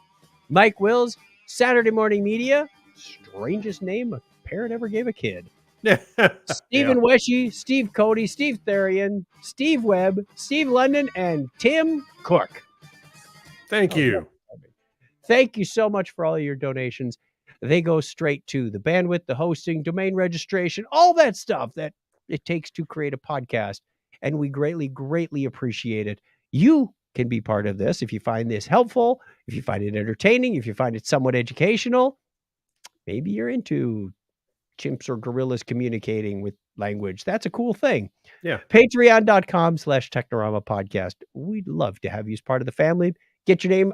Speaker 1: Mike Wills, Saturday Morning Media, strangest name a parent ever gave a kid. Stephen Weshy, Steve Cody, Steve Therian, Steve Webb, Steve London, and Tim Cook.
Speaker 2: Thank you.
Speaker 1: Thank you so much for all of your donations. They go straight to the bandwidth, the hosting, domain registration, all that stuff that it takes to create a podcast. And we greatly, greatly appreciate it. You can be part of this if you find this helpful, if you find it entertaining, if you find it somewhat educational. Maybe you're into chimps or gorillas communicating with language. That's a cool thing.
Speaker 2: Yeah.
Speaker 1: Patreon.com/Technorama podcast. We'd love to have you as part of the family. Get your name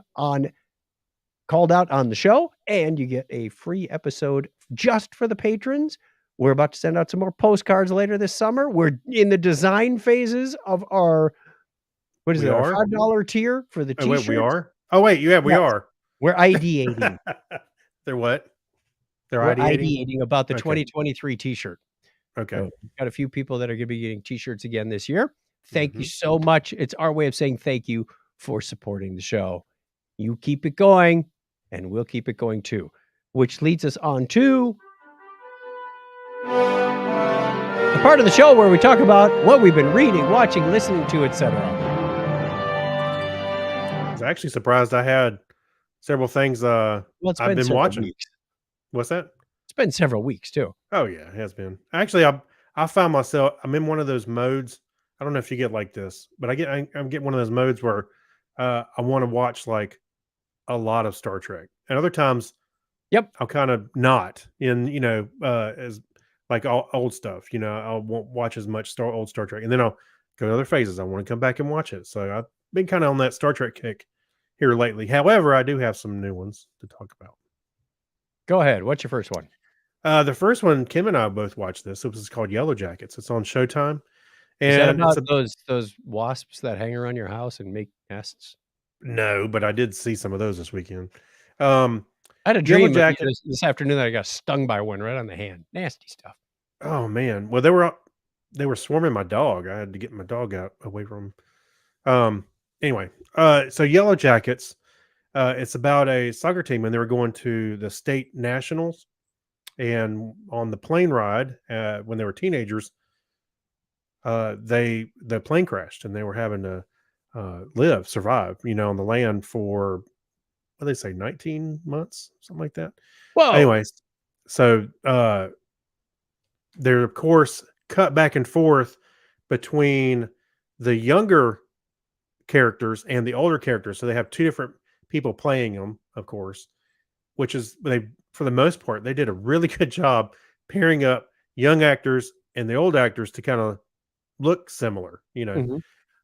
Speaker 1: called out on the show, and you get a free episode just for the patrons. We're about to send out some more postcards later this summer. We're in the design phases of our, our $5 tier for the t-shirts.
Speaker 2: Wait, we are? Oh, wait, yeah, we are.
Speaker 1: We're ideating.
Speaker 2: They're what?
Speaker 1: We're ideating about the 2023 t-shirt.
Speaker 2: Okay.
Speaker 1: So we've got a few people that are going to be getting t-shirts again this year. Thank you so much. It's our way of saying thank you for supporting the show. You keep it going, and we'll keep it going too. Which leads us on to the part of the show where we talk about what we've been reading, watching, listening to, etc.
Speaker 2: I was actually surprised I had several things I've been watching.
Speaker 1: Weeks.
Speaker 2: What's that?
Speaker 1: It's been several weeks too.
Speaker 2: Oh yeah, it has been. Actually, I found myself, I'm in one of those modes. I don't know if you get like this, but I'm getting one of those modes where I want to watch like a lot of Star Trek. And other times, I'll kind of not in, as like all old stuff, I won't watch as much old Star Trek. And then I'll go to other phases. I want to come back and watch it. So I've been kind of on that Star Trek kick here lately. However, I do have some new ones to talk about.
Speaker 1: Go ahead. What's your first one?
Speaker 2: The first one, Kim and I both watched this. It was called Yellow Jackets. It's on Showtime. And
Speaker 1: is that about those wasps that hang around your house and make nests?
Speaker 2: No, but I did see some of those this weekend. I
Speaker 1: had a dream this afternoon that I got stung by one right on the hand. Nasty stuff.
Speaker 2: Oh man. Well, they were swarming my dog. I had to get my dog away from them. Anyway, so Yellow Jackets, it's about a soccer team, and they were going to the state nationals, and on the plane ride, when they were teenagers, the plane crashed, and they were having to survive, on the land for, what do they say, 19 months, something like that.
Speaker 1: Whoa.
Speaker 2: Anyways, so they're of course cut back and forth between the younger characters and the older characters. So they have two different people playing them, of course, which is for the most part, they did a really good job pairing up young actors and the old actors to kind of look similar,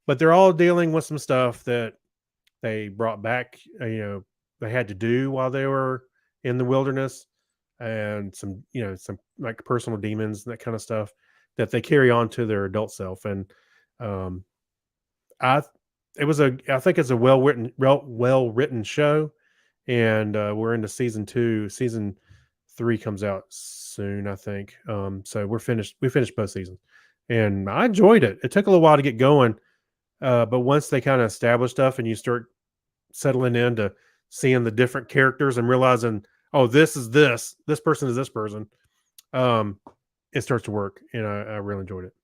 Speaker 2: but they're all dealing with some stuff that they brought back, they had to do while they were in the wilderness, and some like personal demons and that kind of stuff that they carry on to their adult self. And I think it's a well written show, and we're into season 2. Season 3 comes out soon, I think. So we finished both seasons, and I enjoyed it. It took a little while to get going, but once they kind of establish stuff and you start settling into seeing the different characters and realizing, oh, this is this person is this person, it starts to work, and I really enjoyed it.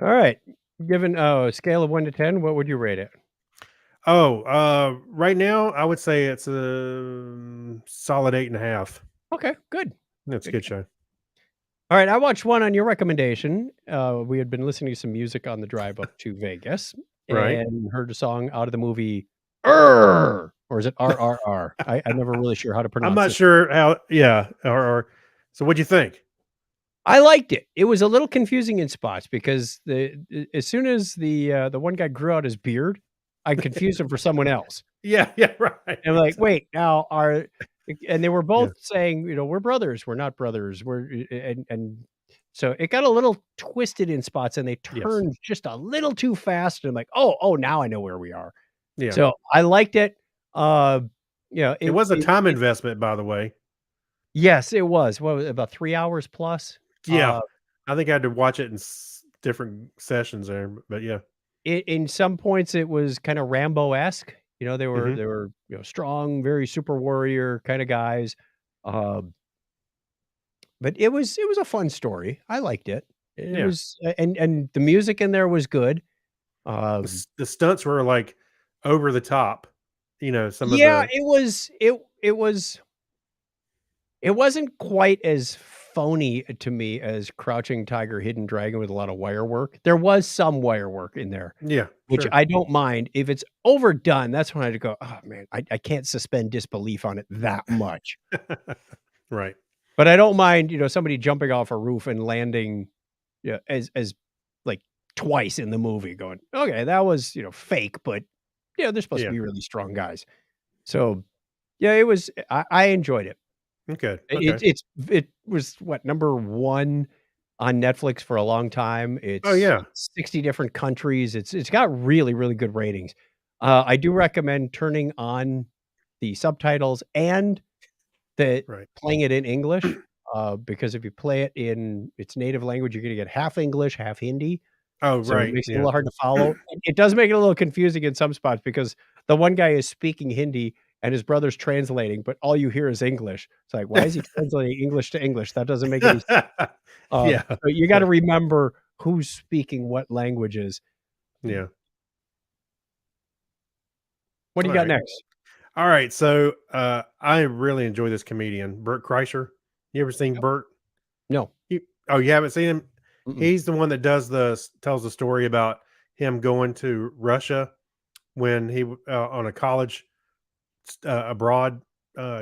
Speaker 1: All right. Given a scale of 1 to 10, what would you rate it?
Speaker 2: Right now I would say it's a solid 8.5.
Speaker 1: Okay, good.
Speaker 2: That's a good show.
Speaker 1: All right, I watched one on your recommendation. We had been listening to some music on the drive up to Vegas,
Speaker 2: right,
Speaker 1: and heard a song out of the movie or is it RRR? I'm never really sure how to pronounce it.
Speaker 2: I'm not sure how. Yeah, RR. So what'd you think?
Speaker 1: I liked it. It was a little confusing in spots because as soon as the one guy grew out his beard, I confused them for someone else.
Speaker 2: Yeah, right.
Speaker 1: And I'm like, wait, now and they were
Speaker 2: Yeah.
Speaker 1: both saying, we're brothers. We're not brothers. And so it got a little twisted in spots and they
Speaker 2: Yes.
Speaker 1: turned just a little too fast. And I'm like, oh, now I know where we are.
Speaker 2: Yeah.
Speaker 1: So I liked it.
Speaker 2: It was a time investment, by the way.
Speaker 1: Yes, it was. What was it, about 3 hours plus?
Speaker 2: Yeah. I think I had to watch it in different sessions there, but yeah.
Speaker 1: In some points, it was kinda Rambo-esque. They were
Speaker 2: Mhm.
Speaker 1: they were, strong, very super warrior kinda guys. Um, but it was a fun story. I liked it. It
Speaker 2: Yeah.
Speaker 1: was and the music in there was good.
Speaker 2: The
Speaker 1: Um,
Speaker 2: s the stunts were, like, over the top, some of
Speaker 1: yeah,
Speaker 2: the
Speaker 1: it wasn't quite as phony to me as Crouching Tiger, Hidden Dragon with a lot of wire work. There was some wire work in there,
Speaker 2: yeah,
Speaker 1: which
Speaker 2: sure.
Speaker 1: I don't mind. If it's overdone, that's when I'd go, "Oh, man, I can't suspend disbelief on it that much."
Speaker 2: Right.
Speaker 1: But I don't mind, somebody jumping off a roof and landing, as, like, twice in the movie going, "Okay, that was, fake, but, they're supposed to
Speaker 2: Yeah.
Speaker 1: be really strong guys." So, yeah, it was I enjoyed it.
Speaker 2: Okay,
Speaker 1: It
Speaker 2: okay.
Speaker 1: it's it was what, number 1 on Netflix for a long time.
Speaker 2: Oh,
Speaker 1: It's
Speaker 2: yeah.
Speaker 1: 60 different countries. It's got really, really good ratings. I do recommend turning on the subtitles and
Speaker 2: Right.
Speaker 1: playing it in English, because if you play it in its native language, you're gonna get half English, half Hindi.
Speaker 2: Oh,
Speaker 1: So it
Speaker 2: right,
Speaker 1: makes it a
Speaker 2: yeah.
Speaker 1: little hard to follow. It does make it a little confusing in some spots because the one guy is speaking Hindi and his brother's translating, but all you hear is English. It's like, why is he translating English to English? That doesn't make any sense.
Speaker 2: Yeah,
Speaker 1: So you gotta remember who's speaking what languages.
Speaker 2: yeah.
Speaker 1: What do you got
Speaker 2: Alright.
Speaker 1: next?
Speaker 2: Alright, so, I really enjoy this comedian, Bert Kreischer. You ever seen
Speaker 1: Yep.
Speaker 2: Bert?
Speaker 1: No.
Speaker 2: You haven't seen him?
Speaker 1: Mm-mm.
Speaker 2: He's the one that tells the story about him going to Russia when on a college abroad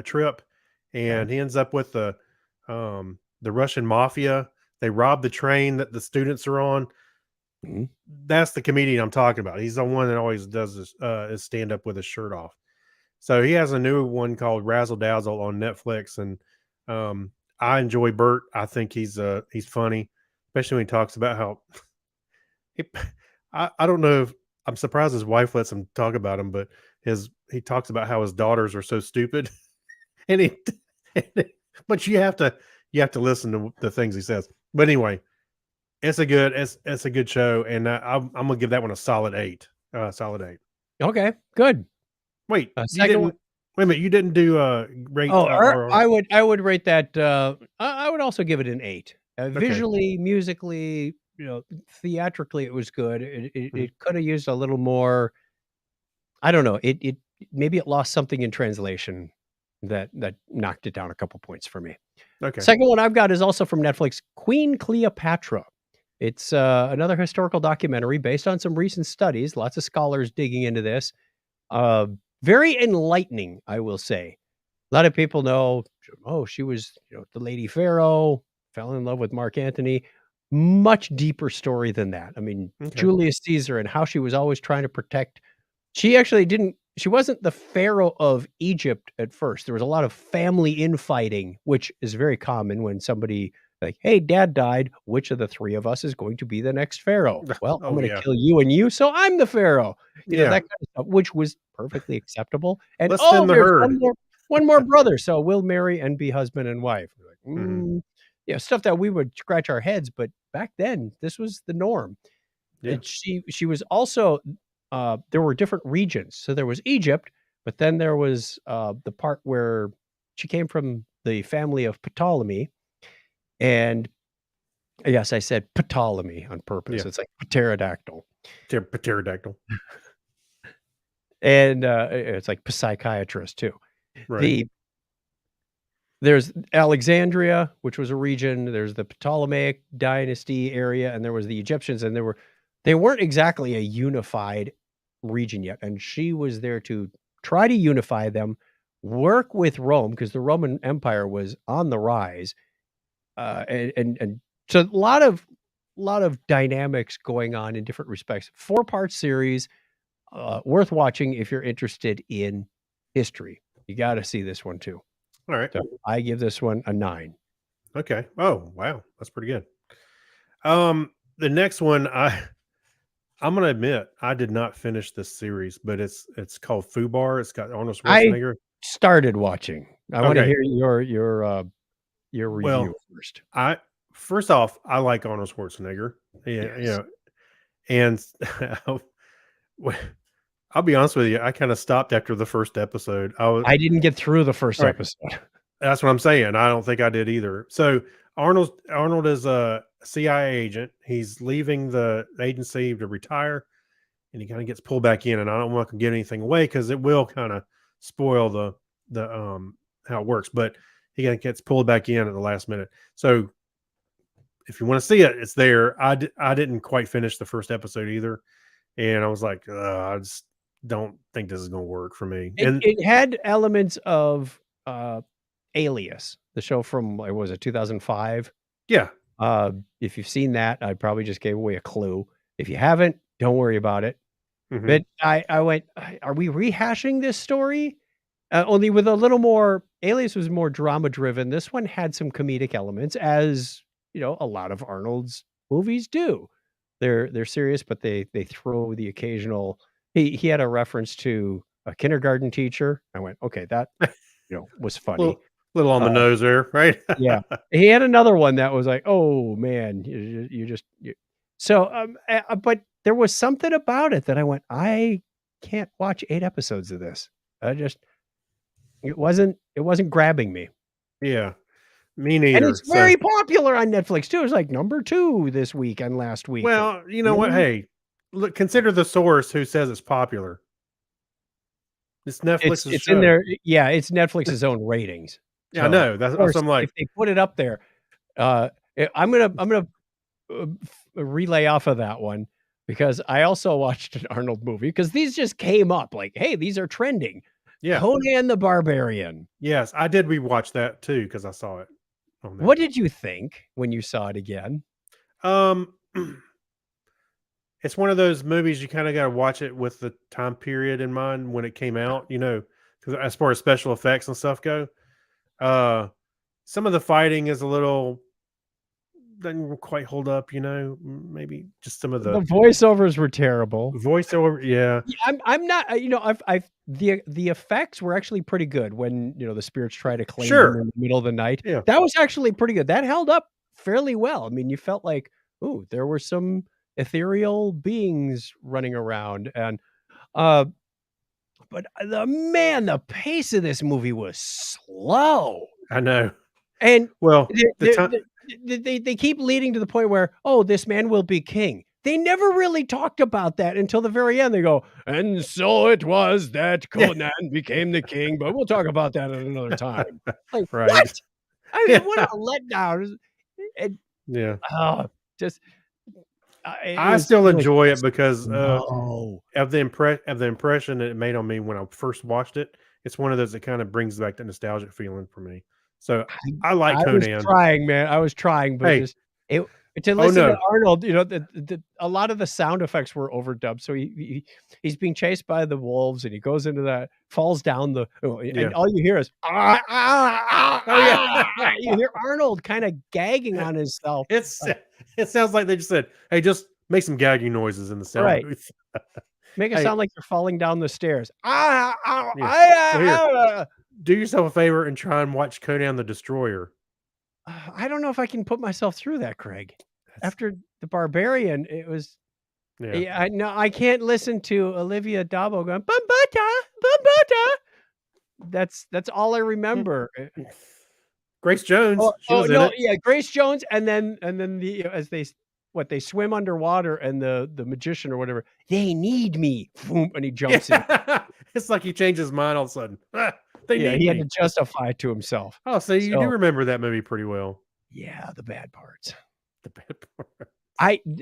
Speaker 2: trip,
Speaker 1: Okay.
Speaker 2: and he ends up with the Russian mafia. They rob the train that the students are on.
Speaker 1: Mhm.
Speaker 2: That's the comedian I'm talking about. He's the one that always does this his stand up with his shirt off. So he has a new one called Razzle Dazzle on Netflix, and I enjoy Bert. I think he's funny, especially when he talks about how he, I don't know if I'm surprised his wife lets him talk about him, but he talks about how his daughters are so stupid, and he, but you have to listen to the things he says. But anyway, it's a good show, and I'm gonna give that one a solid 8. Solid 8.
Speaker 1: Okay, good.
Speaker 2: Wait, you
Speaker 1: Second one.
Speaker 2: didn't. Wait a minute, you didn't do rate
Speaker 1: Oh,
Speaker 2: or
Speaker 1: I would rate that, I would also give it an 8.
Speaker 2: okay.
Speaker 1: Visually, musically, theatrically, it was good. It it
Speaker 2: Mhm.
Speaker 1: it coulda used a little more. I don't know, it maybe it lost something in translation that knocked it down a couple points for me.
Speaker 2: Okay.
Speaker 1: Second one I've got is also from Netflix, Queen Cleopatra. It's, another historical documentary based on some recent studies, lots of scholars digging into this. Uh, Very enlightening, I will say. A lot of people know, oh, she was, the lady pharaoh, fell in love with Mark Antony. Much deeper story than that. I mean,
Speaker 2: Okay.
Speaker 1: Julius Caesar and how she was always trying to protect. She actually didn't. She wasn't the pharaoh of Egypt at first. There was a lot of family infighting, which is very common when somebody like, "Hey, dad died. Which of the three of us is going to be the next pharaoh?" Well, I'm
Speaker 2: Oh
Speaker 1: going to
Speaker 2: yeah.
Speaker 1: kill you and you, so I'm the pharaoh.
Speaker 2: Yeah.
Speaker 1: That kind of stuff, which was perfectly acceptable. And
Speaker 2: Let's
Speaker 1: oh,
Speaker 2: thin the
Speaker 1: there's
Speaker 2: herd.
Speaker 1: one more brother, so we'll marry and be husband and wife. We're like,
Speaker 2: Mhm.
Speaker 1: stuff that we would scratch our heads, but back then this was the norm.
Speaker 2: Yeah.
Speaker 1: And she was also, there were different regions. So there was Egypt, but then there was, the part where she came from the family of Ptolemy, and yes, I said Ptolemy on purpose.
Speaker 2: Yeah.
Speaker 1: It's like pterodactyl,
Speaker 2: Pterodactyl.
Speaker 1: and, it's like psychiatrist too.
Speaker 2: Right.
Speaker 1: The There's Alexandria, which was a region, there's the Ptolemaic dynasty area, and there was the Egyptians, and they weren't exactly a unified region yet, and she was there to try to unify them, work with Rome because the Roman Empire was on the rise, and so a lot of dynamics going on in different respects. 4-part series, worth watching if you're interested in history. You got to see this one too.
Speaker 2: All right.
Speaker 1: So I give this one a 9.
Speaker 2: Okay. Oh, wow. That's pretty good. The next one, I'm gonna admit I did not finish this series, but it's called Fubar. It's got Arnold
Speaker 1: I
Speaker 2: Schwarzenegger.
Speaker 1: started watching. I want to
Speaker 2: Okay.
Speaker 1: hear your review
Speaker 2: Well,
Speaker 1: first.
Speaker 2: I first off, I like Arnold Schwarzenegger. Yeah, you
Speaker 1: Yes.
Speaker 2: know, and I'll be honest with you, I kind of stopped after the first episode.
Speaker 1: I didn't get through the first
Speaker 2: All right.
Speaker 1: episode.
Speaker 2: That's what I'm saying. I don't think I did either. So Arnold is a CIA agent. He's leaving the agency to retire, and he kind of gets pulled back in. And I don't want to give anything away because it will kind of spoil the how it works. But he kind of gets pulled back in at the last minute. So if you want to see it, it's there. I didn't quite finish the first episode either, and I was like, I just don't think this is going to work for me. And
Speaker 1: It had elements of Alias, the show from, what was it, 2005?
Speaker 2: yeah,
Speaker 1: If you've seen that, I probably just gave away a clue. If you haven't, don't worry about it.
Speaker 2: mhm.
Speaker 1: But I went, are we rehashing this story? Only with a little more. Alias was more drama driven. This one had some comedic elements, as a lot of Arnold's movies do. They're serious, but they throw the occasional. He had a reference to a kindergarten teacher. I went, okay, that was funny.
Speaker 2: little on the nose there, right?
Speaker 1: Yeah, he had another one that was like, oh man, but there was something about it that I went, I can't watch 8 episodes of this. It wasn't grabbing me.
Speaker 2: Yeah, me
Speaker 1: And
Speaker 2: neither.
Speaker 1: it's very popular on Netflix too. It's like number 2 this week and last week.
Speaker 2: Well, you know what?
Speaker 1: Mhm.
Speaker 2: Hey, look, consider the source who says it's popular. It's Netflix's
Speaker 1: It's
Speaker 2: show.
Speaker 1: in there. Yeah, it's Netflix's own ratings.
Speaker 2: Yeah, I know. That's
Speaker 1: Of
Speaker 2: what
Speaker 1: course,
Speaker 2: I'm like.
Speaker 1: if they put it up there, I'm gonna relay off of that one because I also watched an Arnold movie because these just came up like, hey, these are trending.
Speaker 2: Yeah.
Speaker 1: Conan the Barbarian.
Speaker 2: Yes, I did rewatch that too because I saw it on there.
Speaker 1: What did you think when you saw it again?
Speaker 2: It's one of those movies you kind of got to watch it with the time period in mind when it came out, because as far as special effects and stuff go. Some of the fighting is a little doesn't quite hold up, maybe just some of
Speaker 1: The
Speaker 2: the
Speaker 1: voiceovers were terrible.
Speaker 2: voiceover. Yeah.
Speaker 1: Yeah, I'm not. The effects were actually pretty good when the spirits try to claim
Speaker 2: Sure.
Speaker 1: them in the middle of the night.
Speaker 2: Yeah.
Speaker 1: That was actually pretty good. That held up fairly well. I mean, you felt like, ooh, there were some ethereal beings running around, and but the pace of this movie was slow,
Speaker 2: I know.
Speaker 1: and
Speaker 2: Well,
Speaker 1: they keep leading to the point where, oh, this man will be king. They never really talked about that until the very end. They go, and so it was that Conan became the king, but we'll talk about that at another time. Like,
Speaker 2: Right.
Speaker 1: what? I mean,
Speaker 2: Yeah.
Speaker 1: what a letdown.
Speaker 2: Yeah.
Speaker 1: I
Speaker 2: still enjoy it because
Speaker 1: no.
Speaker 2: of the impression that it made on me when I first watched it. It's one of those that kind of brings back the nostalgic feeling for me. So I like
Speaker 1: I
Speaker 2: Conan.
Speaker 1: was trying, man. I was trying, but
Speaker 2: Hey.
Speaker 1: to listen
Speaker 2: no.
Speaker 1: to Arnold, a lot of the sound effects were overdubbed. So he's being chased by the wolves, and he goes into that, falls down and all you hear is you hear Arnold kind of gagging on himself.
Speaker 2: It sounds like they just said, "Hey, just make some gagging noises in the sound
Speaker 1: Right.
Speaker 2: booth."
Speaker 1: Make it
Speaker 2: Hey.
Speaker 1: sound like you're falling down the stairs.
Speaker 2: Do yourself a favor and try and watch Conan the Destroyer.
Speaker 1: I don't know if I can put myself through that, Craig. After the Barbarian, it was.
Speaker 2: Yeah.
Speaker 1: I can't listen to Olivia Dabo going Bambata, Bambata. That's all I remember.
Speaker 2: Grace Jones. She was in
Speaker 1: no,
Speaker 2: it.
Speaker 1: yeah, Grace Jones, and then as they swim underwater, and the magician or whatever, they need me, boom, and he jumps in.
Speaker 2: It's like he changed his mind all of a sudden. They need
Speaker 1: He had
Speaker 2: me.
Speaker 1: to justify it to himself.
Speaker 2: Oh, so you do remember that movie pretty well.
Speaker 1: Yeah, the bad parts.
Speaker 2: The bad part.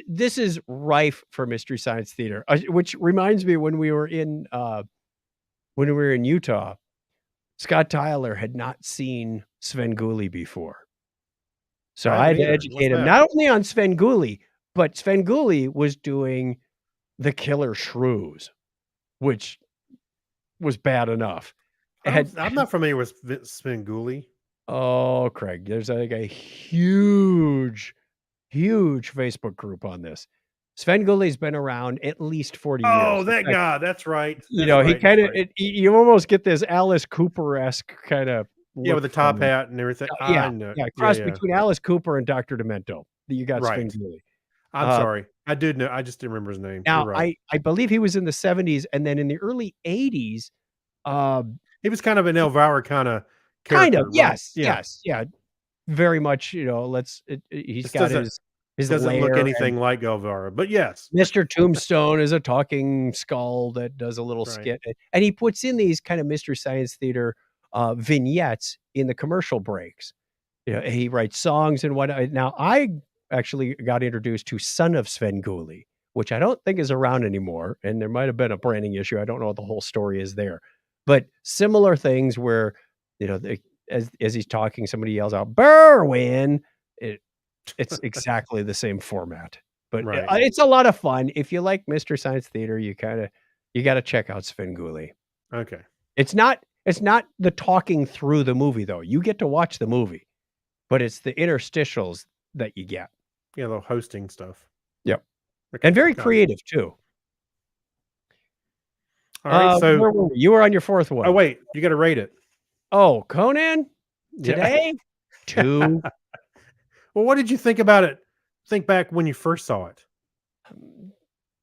Speaker 1: This is rife for Mystery Science Theater, which reminds me when we were in Utah, Scott Tyler had not seen Svengoolie before. So I had to educate him not only on Svengoolie, but Svengoolie was doing The Killer Shrews. which was bad enough.
Speaker 2: I'm not familiar with Svengoolie.
Speaker 1: Oh, Craig, there's like a huge Facebook group on this. Svengoolie has been around at least 40 years.
Speaker 2: Oh, that guy. That's right.
Speaker 1: You
Speaker 2: That's
Speaker 1: know, he
Speaker 2: right. That's
Speaker 1: kind of
Speaker 2: right.
Speaker 1: you almost get this Alice Cooper-esque kind of
Speaker 2: Yeah, with the
Speaker 1: look from
Speaker 2: top
Speaker 1: him.
Speaker 2: hat and everything.
Speaker 1: Yeah,
Speaker 2: I know.
Speaker 1: yeah,
Speaker 2: Yeah,
Speaker 1: cross
Speaker 2: yeah.
Speaker 1: between Alice Cooper and Dr. Demento. You got
Speaker 2: Right.
Speaker 1: Svengoolie.
Speaker 2: I'm sorry. I did know. I just didn't remember his name. You're
Speaker 1: Now,
Speaker 2: right.
Speaker 1: I believe he was in the 70s, and then in the early 80s,
Speaker 2: He was kind of an Elvira kind of
Speaker 1: kind of,
Speaker 2: character.
Speaker 1: yes,
Speaker 2: Yeah.
Speaker 1: yes, yeah, very much, you know, he's
Speaker 2: This
Speaker 1: got
Speaker 2: doesn't
Speaker 1: his
Speaker 2: look
Speaker 1: lair, and
Speaker 2: anything like Elvira, but yes.
Speaker 1: Mr. Tombstone is a talking skull that does a little
Speaker 2: Right.
Speaker 1: skit, and he puts in these kind of Mystery Science Theater vignettes in the commercial breaks. You know, he writes songs and whatnot. Now, I actually got introduced to Son of Svengoolie, which I don't think is around anymore, and there might have been a branding issue. I don't know what the whole story is there, but similar things where, you know, as he's talking, somebody yells out "Berwin." It's exactly the same format, but
Speaker 2: Right.
Speaker 1: it's a lot of fun. If you like Mystery Science Theater, you got to check out Svengoolie.
Speaker 2: Okay.
Speaker 1: It's not the talking through the movie though. You get to watch the movie, but it's the interstitials that you get.
Speaker 2: Yeah, the hosting stuff.
Speaker 1: Yep.
Speaker 2: Okay.
Speaker 1: And very
Speaker 2: Got it.
Speaker 1: creative too.
Speaker 2: All right. So
Speaker 1: where were we? You were on your fourth one.
Speaker 2: oh wait, you got to rate it.
Speaker 1: Oh, Conan
Speaker 2: Yeah.
Speaker 1: today? 2.
Speaker 2: Well, what did you think about it? Think back when you first saw it.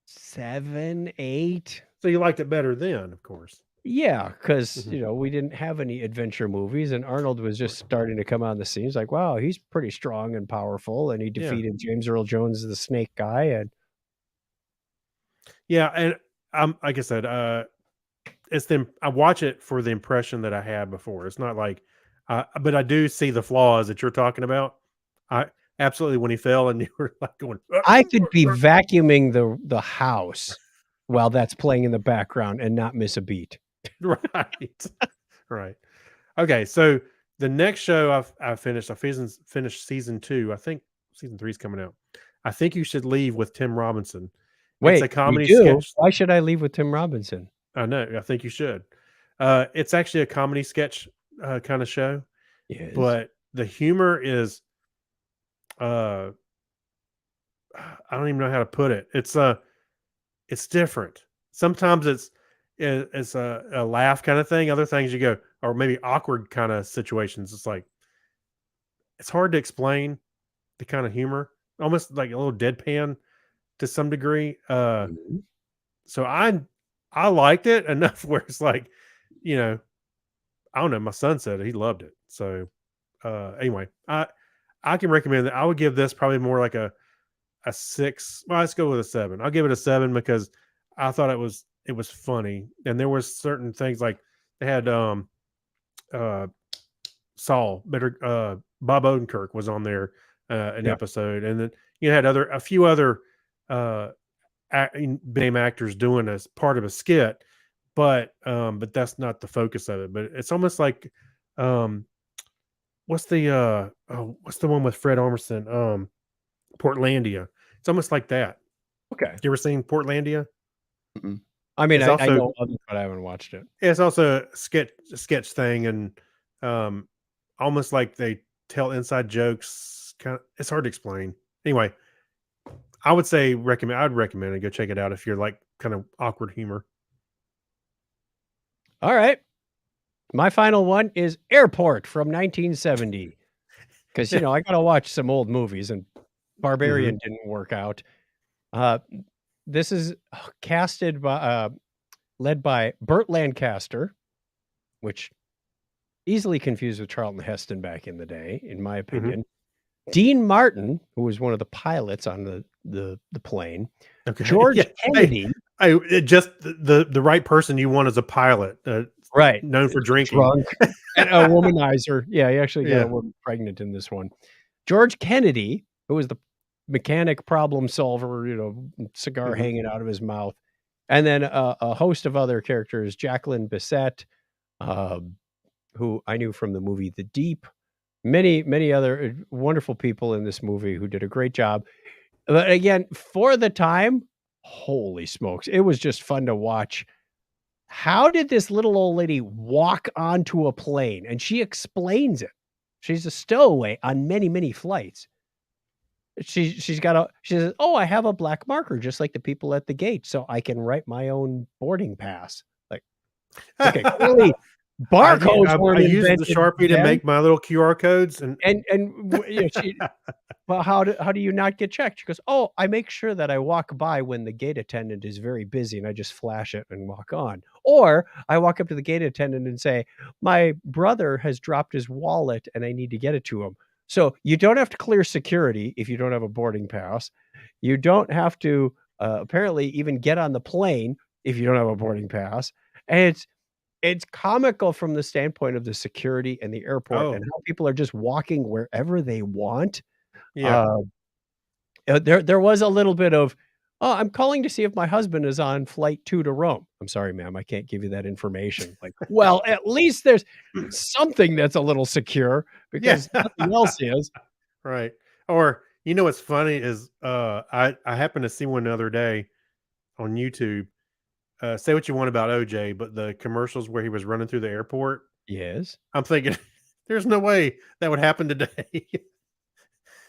Speaker 1: 7, 8.
Speaker 2: So you liked it better then, of course.
Speaker 1: Yeah, because
Speaker 2: Mhm.
Speaker 1: you know, we didn't have any adventure movies, and Arnold was just starting to come on the scene. It's like, wow, he's pretty strong and powerful, and he
Speaker 2: Yeah.
Speaker 1: defeated James Earl Jones, the Snake guy, and
Speaker 2: Yeah, and like I said, I watch it for the impression that I had before. It's not like, but I do see the flaws that you're talking about. I absolutely when he fell and you were like going,
Speaker 1: I could be vacuuming the house while that's playing in the background and not miss a beat.
Speaker 2: right, right. Okay, so the next show I finished season 2. I think season 3 is coming out. I think you should leave with Tim Robinson.
Speaker 1: Wait,
Speaker 2: It's a comedy
Speaker 1: you do?
Speaker 2: sketch.
Speaker 1: Why should I leave with Tim Robinson?
Speaker 2: I know. I think you should. It's actually a comedy sketch kind of show,
Speaker 1: Yes.
Speaker 2: but the humor is, I don't even know how to put it. It's different. Sometimes it's a laugh kind of thing. Other things you go, or maybe awkward kind of situations. It's like it's hard to explain the kind of humor, almost like a little deadpan to some degree.
Speaker 1: Mhm.
Speaker 2: So I liked it enough where it's like, you know, I don't know. My son said he loved it. So anyway, I can recommend that. I would give this probably more like a 6. Well, let's go with a 7. I'll give it a 7 because I thought it was funny, and there was certain things like they had Saul better Bob Odenkirk was on there an
Speaker 1: Yeah.
Speaker 2: episode, and then you had a few other big name actors doing as part of a skit, but that's not the focus of it. But it's almost like what's the one with Fred Armisen? Portlandia. It's almost like that.
Speaker 1: Okay.
Speaker 2: You ever seen Portlandia?
Speaker 1: Mhm. I mean,
Speaker 2: It's
Speaker 1: I
Speaker 2: also
Speaker 1: know of it, but I haven't watched it.
Speaker 2: it's also a sketch thing, and almost like they tell inside jokes. Kind of, it's hard to explain. Anyway, I would say I'd recommend it. Go check it out if you're like kind of awkward humor.
Speaker 1: All right. My final one is Airport from 1970. Because, you know, I got to watch some old movies, and Barbarian didn't work out. This is casted by, led by Burt Lancaster, which easily confused with Charlton Heston back in the day, in my opinion. Dean Martin, who was one of the pilots on the plane.
Speaker 2: Okay.
Speaker 1: George
Speaker 2: Yeah.
Speaker 1: Kennedy.
Speaker 2: Just the right person you want as a pilot.
Speaker 1: Right.
Speaker 2: Known for drinking.
Speaker 1: Drunk. And a womanizer. Yeah, he actually got
Speaker 2: Yeah.
Speaker 1: a woman pregnant in this one. George Kennedy, who was the mechanic problem solver, you know, cigar hanging out of his mouth. And then a host of other characters, Jacqueline Bisset, who I knew from the movie The Deep. Many other wonderful people in this movie who did a great job. But again, for the time, holy smokes, it was just fun to watch how did this little old lady walk onto a plane? And she explains it. She's a stowaway on many, many flights. She says, "Oh, I have a black marker just like the people at the gate, so I can write my own boarding pass." Like, okay, clearly barcodes
Speaker 2: I
Speaker 1: weren't
Speaker 2: use the
Speaker 1: invented
Speaker 2: Sharpie to
Speaker 1: then.
Speaker 2: make my little QR codes, and
Speaker 1: You know, well, how do you not get checked? She goes, "Oh, I make sure that I walk by when the gate attendant is very busy, and I just flash it and walk on." Or I walk up to the gate attendant and say, "My brother has dropped his wallet, and I need to get it to him." So you don't have to clear security if you don't have a boarding pass. You don't have to apparently even get on the plane if you don't have a boarding pass. And it's comical from the standpoint of the security and the airport and
Speaker 2: oh,
Speaker 1: how people are just walking wherever they want.
Speaker 2: yeah.
Speaker 1: Uh, there was a little bit of, "Oh, I'm calling to see if my husband is on flight 2 to Rome." "I'm sorry, ma'am, I can't give you that information." Like, well, at least there's something that's a little secure
Speaker 2: Yeah.
Speaker 1: because nothing else is.
Speaker 2: Right. Or, what's funny is, I happened to see one the other day on YouTube. Say what you want about OJ, but the commercials where he was running through the airport,
Speaker 1: Yes.
Speaker 2: I'm thinking, "There's no way that would happen today."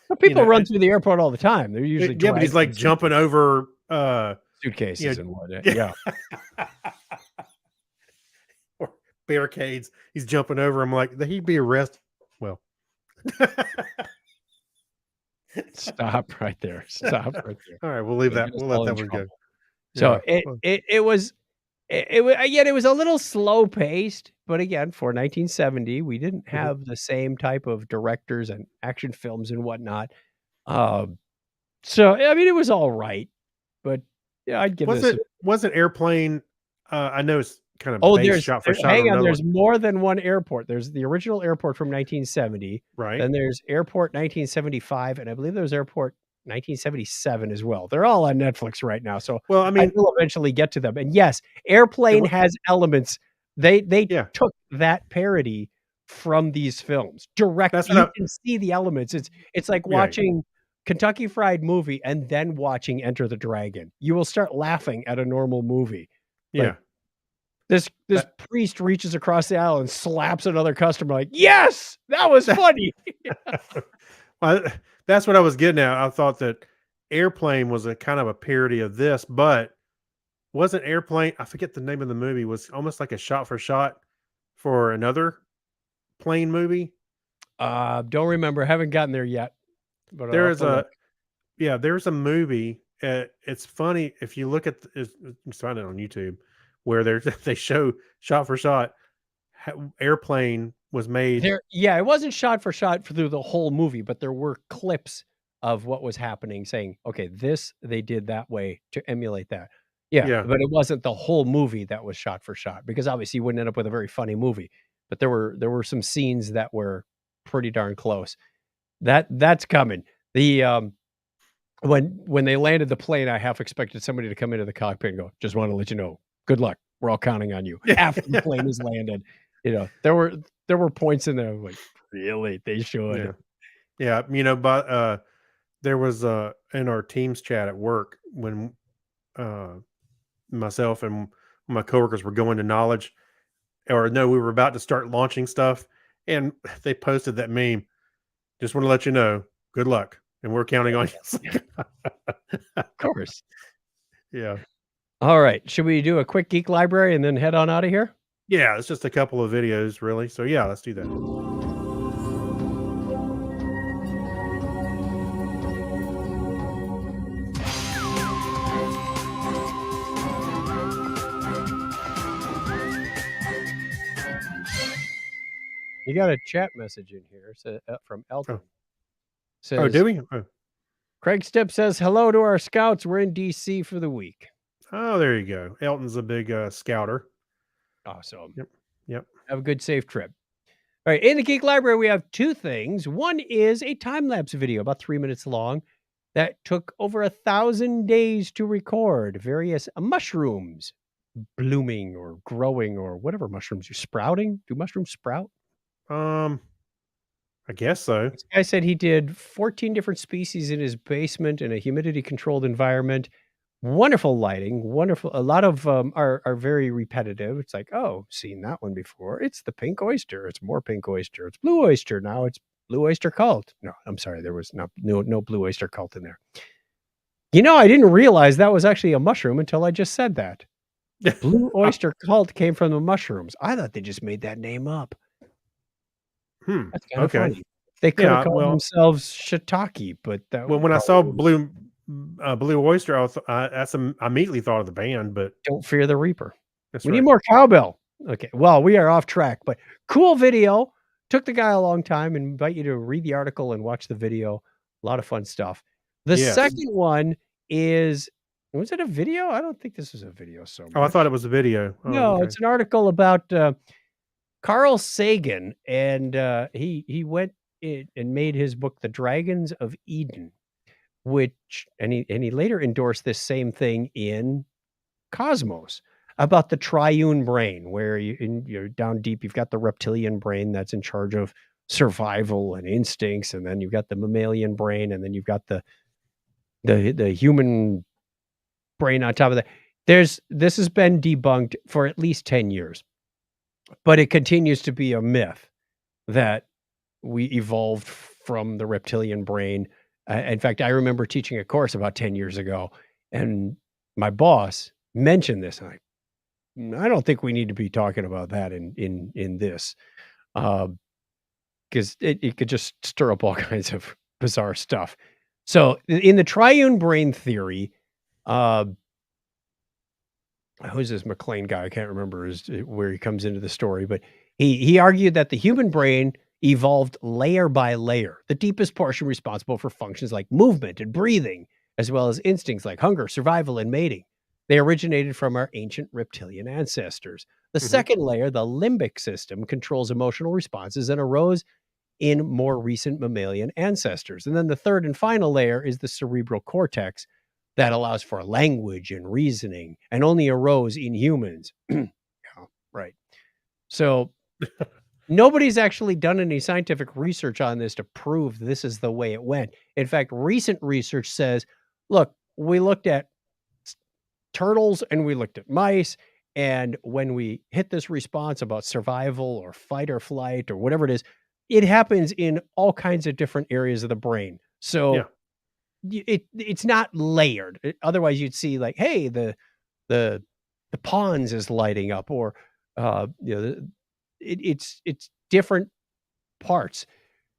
Speaker 1: But
Speaker 2: You
Speaker 1: people
Speaker 2: know,
Speaker 1: run
Speaker 2: and
Speaker 1: through the airport all the time. They're usually
Speaker 2: yeah, but he's, like,
Speaker 1: dragging
Speaker 2: jumping over, you
Speaker 1: suitcases
Speaker 2: know
Speaker 1: and whatnot.
Speaker 2: yeah.
Speaker 1: Yeah.
Speaker 2: Or barricades. He's jumping over 'em like, he'd be arrested. Well.
Speaker 1: Stop right there. Stop right there.
Speaker 2: Alright, we'll leave
Speaker 1: You'll
Speaker 2: that
Speaker 1: get us
Speaker 2: we'll let
Speaker 1: all in
Speaker 2: that one go.
Speaker 1: trouble. So
Speaker 2: Yeah.
Speaker 1: it
Speaker 2: Well,
Speaker 1: it it was it wa again, it was a little slow paced, but again, for 1970, we didn't
Speaker 2: mhm.
Speaker 1: have the same type of directors and action films and whatnot. Um, so, I mean, it was alright, but, yeah, I'd give
Speaker 2: Was
Speaker 1: this a
Speaker 2: it wasn't Airplane, I know it's kinda
Speaker 1: oh,
Speaker 2: based shot for shot
Speaker 1: hang
Speaker 2: on
Speaker 1: on,
Speaker 2: another one,
Speaker 1: there's more than one airport. There's the original airport from 1970,
Speaker 2: right?
Speaker 1: then there's Airport 1975, and I believe there's Airport 1977 as well. They're all on Netflix right now, so
Speaker 2: Well, I
Speaker 1: I
Speaker 2: mean,
Speaker 1: will eventually get to them, and yes,
Speaker 2: it
Speaker 1: Airplane
Speaker 2: wa
Speaker 1: has elements. They
Speaker 2: yeah,
Speaker 1: took that parody from these films. Direct
Speaker 2: that's what
Speaker 1: you
Speaker 2: I
Speaker 1: can see the elements. It's like
Speaker 2: right,
Speaker 1: watching Kentucky Fried Movie and then watching Enter the Dragon. You will start laughing at a normal movie. Like,
Speaker 2: yeah.
Speaker 1: this
Speaker 2: That
Speaker 1: priest reaches across the aisle and slaps another customer like, "Yes! That was funny."
Speaker 2: well, that's what I was getting at. I thought that Airplane was a kind of a parody of this, but wasn't Airplane, I forget the name of the movie, was almost like a shot for shot for another plane movie?
Speaker 1: Don't remember, haven't gotten there yet, but I'll
Speaker 2: There
Speaker 1: have
Speaker 2: is
Speaker 1: to look.
Speaker 2: a Yeah, there's a movie, it's funny if you look at just find it on YouTube, where there's they show shot for shot how Airplane was made.
Speaker 1: Yeah, it wasn't shot for shot through the whole movie, but there were clips of what was happening saying, "Okay, this they did that way to emulate that." Yeah,
Speaker 2: Yeah,
Speaker 1: but it wasn't the whole movie that was shot for shot because obviously you wouldn't end up with a very funny movie, but there were some scenes that were pretty darn close. That's coming. The, when they landed the plane, I half expected somebody to come into the cockpit and go, "Just wanna let you know, good luck. We're all counting on you."
Speaker 2: yeah,
Speaker 1: After the plane has landed, there were points in there like, "Really? They
Speaker 2: yeah,
Speaker 1: should."
Speaker 2: yeah, but, there was, in our Teams chat at work when, uh, myself and my coworkers were going to knowledge, or no, we were about to start launching stuff, and they posted that meme, "Just wanna let you know, good luck, and we're counting on you."
Speaker 1: Of course.
Speaker 2: Yeah.
Speaker 1: Alright, should we do a quick geek library and then head on out of here?
Speaker 2: Yeah, it's just a couple of videos, really. So yeah, let's do that.
Speaker 1: You got a chat message in here, from
Speaker 2: Oh,
Speaker 1: Elton.
Speaker 2: oh, do
Speaker 1: Says,
Speaker 2: we?
Speaker 1: "Craig Stipp says, 'Hello to our scouts. We're in DC for the week.'"
Speaker 2: Oh, there you go. Elton's a big scouter.
Speaker 1: Awesome.
Speaker 2: Yep, yep.
Speaker 1: Have a good, safe trip. All right, in the Geek Library, we have two things. One is a time lapse video, about 3 minutes long, that took over 1,000 days to record. Various mushrooms blooming or growing or whatever mushrooms you're sprouting. Do mushrooms sprout?
Speaker 2: Um, I guess so.
Speaker 1: This guy said he did 14 different species in his basement in a humidity controlled environment. Wonderful lighting, wonderful. A lot of are very repetitive. It's like, oh, seen that one before. It's the pink oyster. It's more pink oyster. It's blue oyster. Now it's blue oyster cult. No, I'm sorry, there was no blue oyster cult in there. I didn't realize that was actually a mushroom until I just said that. Blue oyster cult came from the mushrooms. I thought they just made that name up. That's kind of
Speaker 2: Okay.
Speaker 1: funny. They could have
Speaker 2: Yeah.
Speaker 1: called
Speaker 2: Well,
Speaker 1: themselves shiitake, but that
Speaker 2: when I saw
Speaker 1: probably
Speaker 2: Blue Oyster, I immediately thought of the band, but
Speaker 1: don't fear the reaper.
Speaker 2: that's
Speaker 1: We need
Speaker 2: right.
Speaker 1: more cowbell. Okay, well, we are off track, but cool video. Took the guy a long time and invite you to read the article and watch the video. A lot of fun stuff. The
Speaker 2: Yes.
Speaker 1: second one is was it a video? I don't think this was a video so much.
Speaker 2: Oh, I thought it was a video. Oh,
Speaker 1: No,
Speaker 2: okay.
Speaker 1: it's an article about Carl Sagan, and he went in and made his book, The Dragons of Eden, which and he later endorsed this same thing in Cosmos about the triune brain, where you're down deep, you've got the reptilian brain that's in charge of survival and instincts, and then you've got the mammalian brain, and then you've got the human brain on top of that. This has been debunked for at least 10 years, but it continues to be a myth that we evolved from the reptilian brain. In fact, I remember teaching a course about 10 years ago, and my boss mentioned this. And I don't think we need to be talking about that in this, because it could just stir up all kinds of bizarre stuff. So in the triune brain theory, who's this McLean guy? I can't remember where he comes into the story, but he argued that the human brain evolved layer by layer, the deepest portion responsible for functions like movement and breathing, as well as instincts like hunger, survival, and mating. They originated from our ancient reptilian ancestors. The second layer, the limbic system, controls emotional responses and arose in more recent mammalian ancestors. And then the third and final layer is the cerebral cortex that allows for language and reasoning and only arose in humans. Yeah, right. So nobody's actually done any scientific research on this to prove this is the way it went. In fact, recent research says, look, we looked at turtles and we looked at mice, and when we hit this response about survival or fight or flight or whatever it is, it happens in all kinds of different areas of the brain. So it's not layered. Otherwise, you'd see like, hey, the pawns is lighting up, or it's different parts.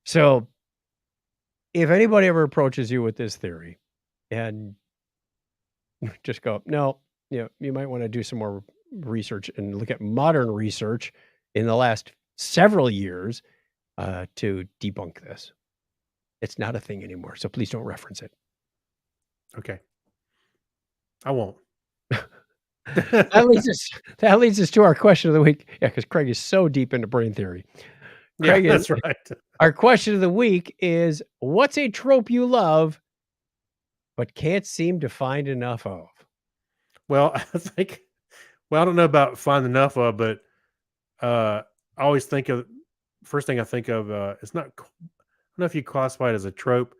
Speaker 1: So if anybody ever approaches you with this theory, and just go, no, you might want to do some more research and look at modern research in the last several years to debunk this. It's not a thing anymore, so please don't reference it.
Speaker 2: Okay. I won't.
Speaker 1: That leads us to our question of the week. Yeah, because Craig is so deep into brain theory. Craig
Speaker 2: that's right.
Speaker 1: Our question of the week is, what's a trope you love but can't seem to find enough of?
Speaker 2: Well, I don't know about find enough of, but I always think of first thing I think of. It's not. I don't know if you classify it as a trope,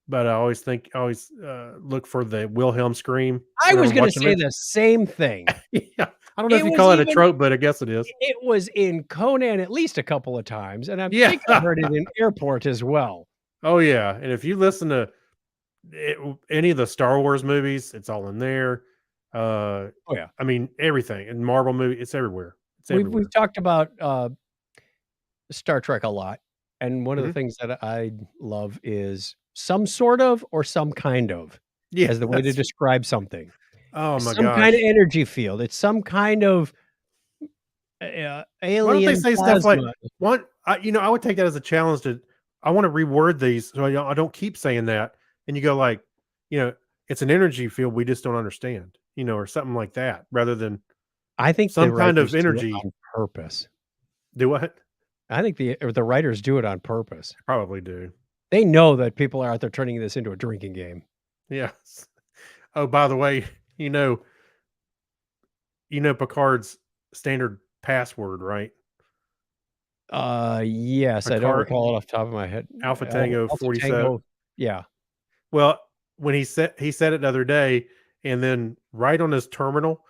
Speaker 2: but I always look for the Wilhelm scream.
Speaker 1: I was
Speaker 2: going to
Speaker 1: say the same thing.
Speaker 2: Yeah, I don't know if you call it a trope, but I guess it is.
Speaker 1: It was in Conan at least a couple of times, and I
Speaker 2: Yeah.
Speaker 1: think I heard it in Airport as well.
Speaker 2: Oh yeah, and if you listen to any of the Star Wars movies, it's all in there.
Speaker 1: Oh yeah,
Speaker 2: I mean everything in Marvel movie, it's everywhere. It's everywhere.
Speaker 1: We've talked about Star Trek a lot, and one of the things that I love is some sort of or some kind of as the way to describe something.
Speaker 2: Oh my
Speaker 1: some
Speaker 2: gosh.
Speaker 1: kind of energy field. It's some kind of alien.
Speaker 2: Why don't they say stuff like
Speaker 1: plasma.
Speaker 2: I would take that as a challenge to. I want to reword these so I don't keep saying that. And you go like, it's an energy field we just don't understand, or something like that, rather than
Speaker 1: I think
Speaker 2: some kind of
Speaker 1: do it
Speaker 2: energy.
Speaker 1: on purpose.
Speaker 2: Do what?
Speaker 1: I think the writers do it on purpose.
Speaker 2: Probably do.
Speaker 1: They know that people are out there turning this into a drinking game.
Speaker 2: Yes. Oh, by the way, Picard's standard password, right?
Speaker 1: Yes,
Speaker 2: Picard,
Speaker 1: I don't recall it off the top of my head.
Speaker 2: Alpha Tango 47.
Speaker 1: Yeah.
Speaker 2: Well, when he said it the other day, and then right on his terminal,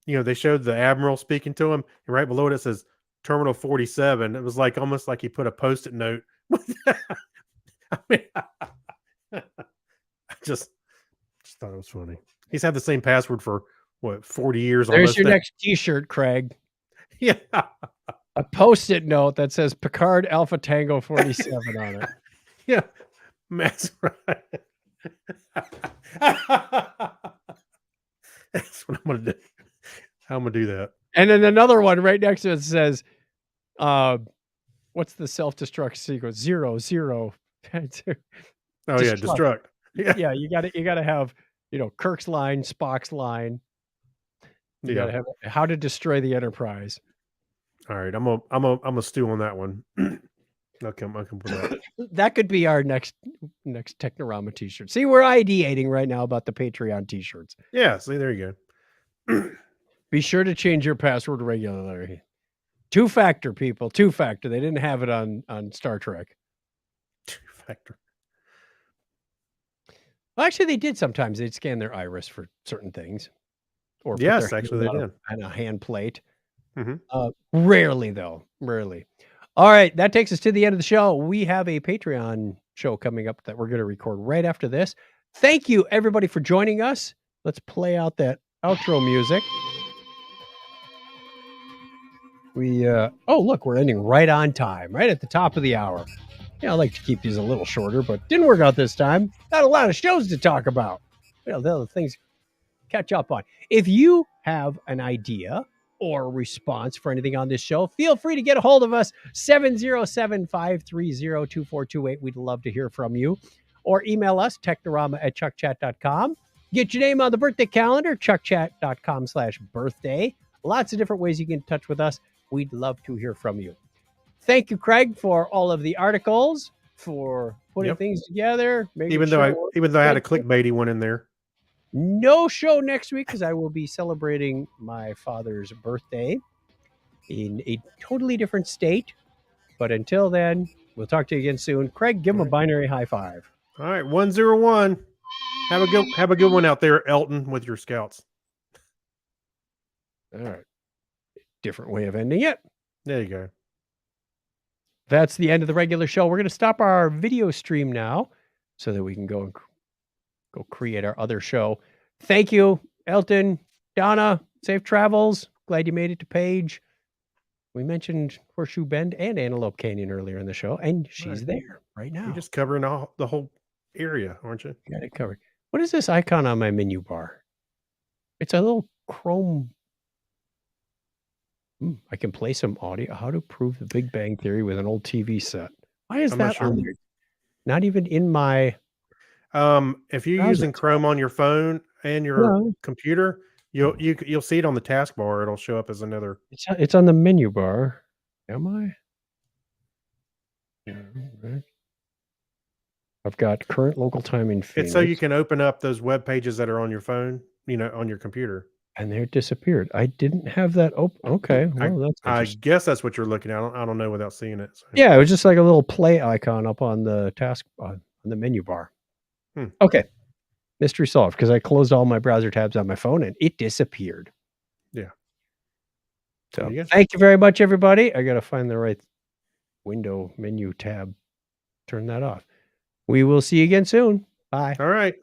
Speaker 2: they showed the admiral speaking to him, and right below it says Terminal 47. It was like almost like he put a post-it note. I mean, I just thought it was funny. He's had the same password for what 40 years
Speaker 1: There's
Speaker 2: almost.
Speaker 1: your next T-shirt, Craig.
Speaker 2: Yeah.
Speaker 1: A post-it note that says Picard Alpha Tango 47 on it.
Speaker 2: Yeah. That's right. That's what I'm gonna do. I'm gonna do that.
Speaker 1: And then another one right next to it says, what's the self-destruct sequence? 0, 0.
Speaker 2: Oh yeah, destruct.
Speaker 1: Yeah, you gotta have, Kirk's line, Spock's line. You gotta have how to destroy the Enterprise.
Speaker 2: All right, I'm a stew on that one. I'll come with that.
Speaker 1: That could be our next Technorama T-shirt. See, we're ideating right now about the Patreon T-shirts.
Speaker 2: Yeah, see, there you go.
Speaker 1: Be sure to change your password regularly. 2-factor, people. 2-factor. They didn't have it on Star Trek.
Speaker 2: 2-factor.
Speaker 1: Well, actually, they did sometimes. They'd scan their iris for certain things. Or
Speaker 2: yes, actually, they did.
Speaker 1: On a hand plate.
Speaker 2: Mm-hmm.
Speaker 1: Rarely, though. Rarely. All right, that takes us to the end of the show. We have a Patreon show coming up that we're going to record right after this. Thank you, everybody, for joining us. Let's play out that outro music. Look, we're ending right on time, right at the top of the hour. Yeah, I like to keep these a little shorter, but didn't work out this time. Not a lot of shows to talk about. The other things catch up on. If you have an idea or a response for anything on this show, feel free to get a hold of us, 707-530-2428. We'd love to hear from you. Or email us, technorama@chuckchat.com. Get your name on the birthday calendar, chuckchat.com/birthday. Lots of different ways you get in touch with us. We'd love to hear from you. Thank you, Craig, for all of the articles, for putting things together.
Speaker 2: Even though I had a clickbaity one in there.
Speaker 1: No show next week because I will be celebrating my father's birthday in a totally different state. But until then, we'll talk to you again soon. Craig, give him a binary high five.
Speaker 2: All right, 101. Have a good one out there, Elton, with your scouts.
Speaker 1: All right. Different way of ending it.
Speaker 2: There you go.
Speaker 1: That's the end of the regular show. We're going to stop our video stream now so that we can go create our other show. Thank you, Elton, Donna. Safe travels. Glad you made it to Paige. We mentioned Horseshoe Bend and Antelope Canyon earlier in the show, and she's there right now.
Speaker 2: You're just covering the whole area, aren't you?
Speaker 1: Got it covered. What is this icon on my menu bar? It's a little chrome. I can play some audio. How to prove the Big Bang Theory with an old TV set. Why is that on there? Not even in my...
Speaker 2: if you're using Chrome on your phone and your computer, you'll see it on the taskbar. It'll show up as another.
Speaker 1: It's on the menu bar. Am I? Yeah, I've got current local time in Phoenix.
Speaker 2: It's so you can open up those web pages that are on your phone, on your computer.
Speaker 1: And they disappeared. I didn't have that open. Okay, well,
Speaker 2: I guess that's what you're looking at. I don't know without seeing it. So.
Speaker 1: Yeah, it was just like a little play icon up on the task on the menu bar. Okay, mystery solved because I closed all my browser tabs on my phone and it disappeared.
Speaker 2: Yeah.
Speaker 1: So thank you very much, everybody. I got to find the right window menu tab. Turn that off. We will see you again soon. Bye.
Speaker 2: All right.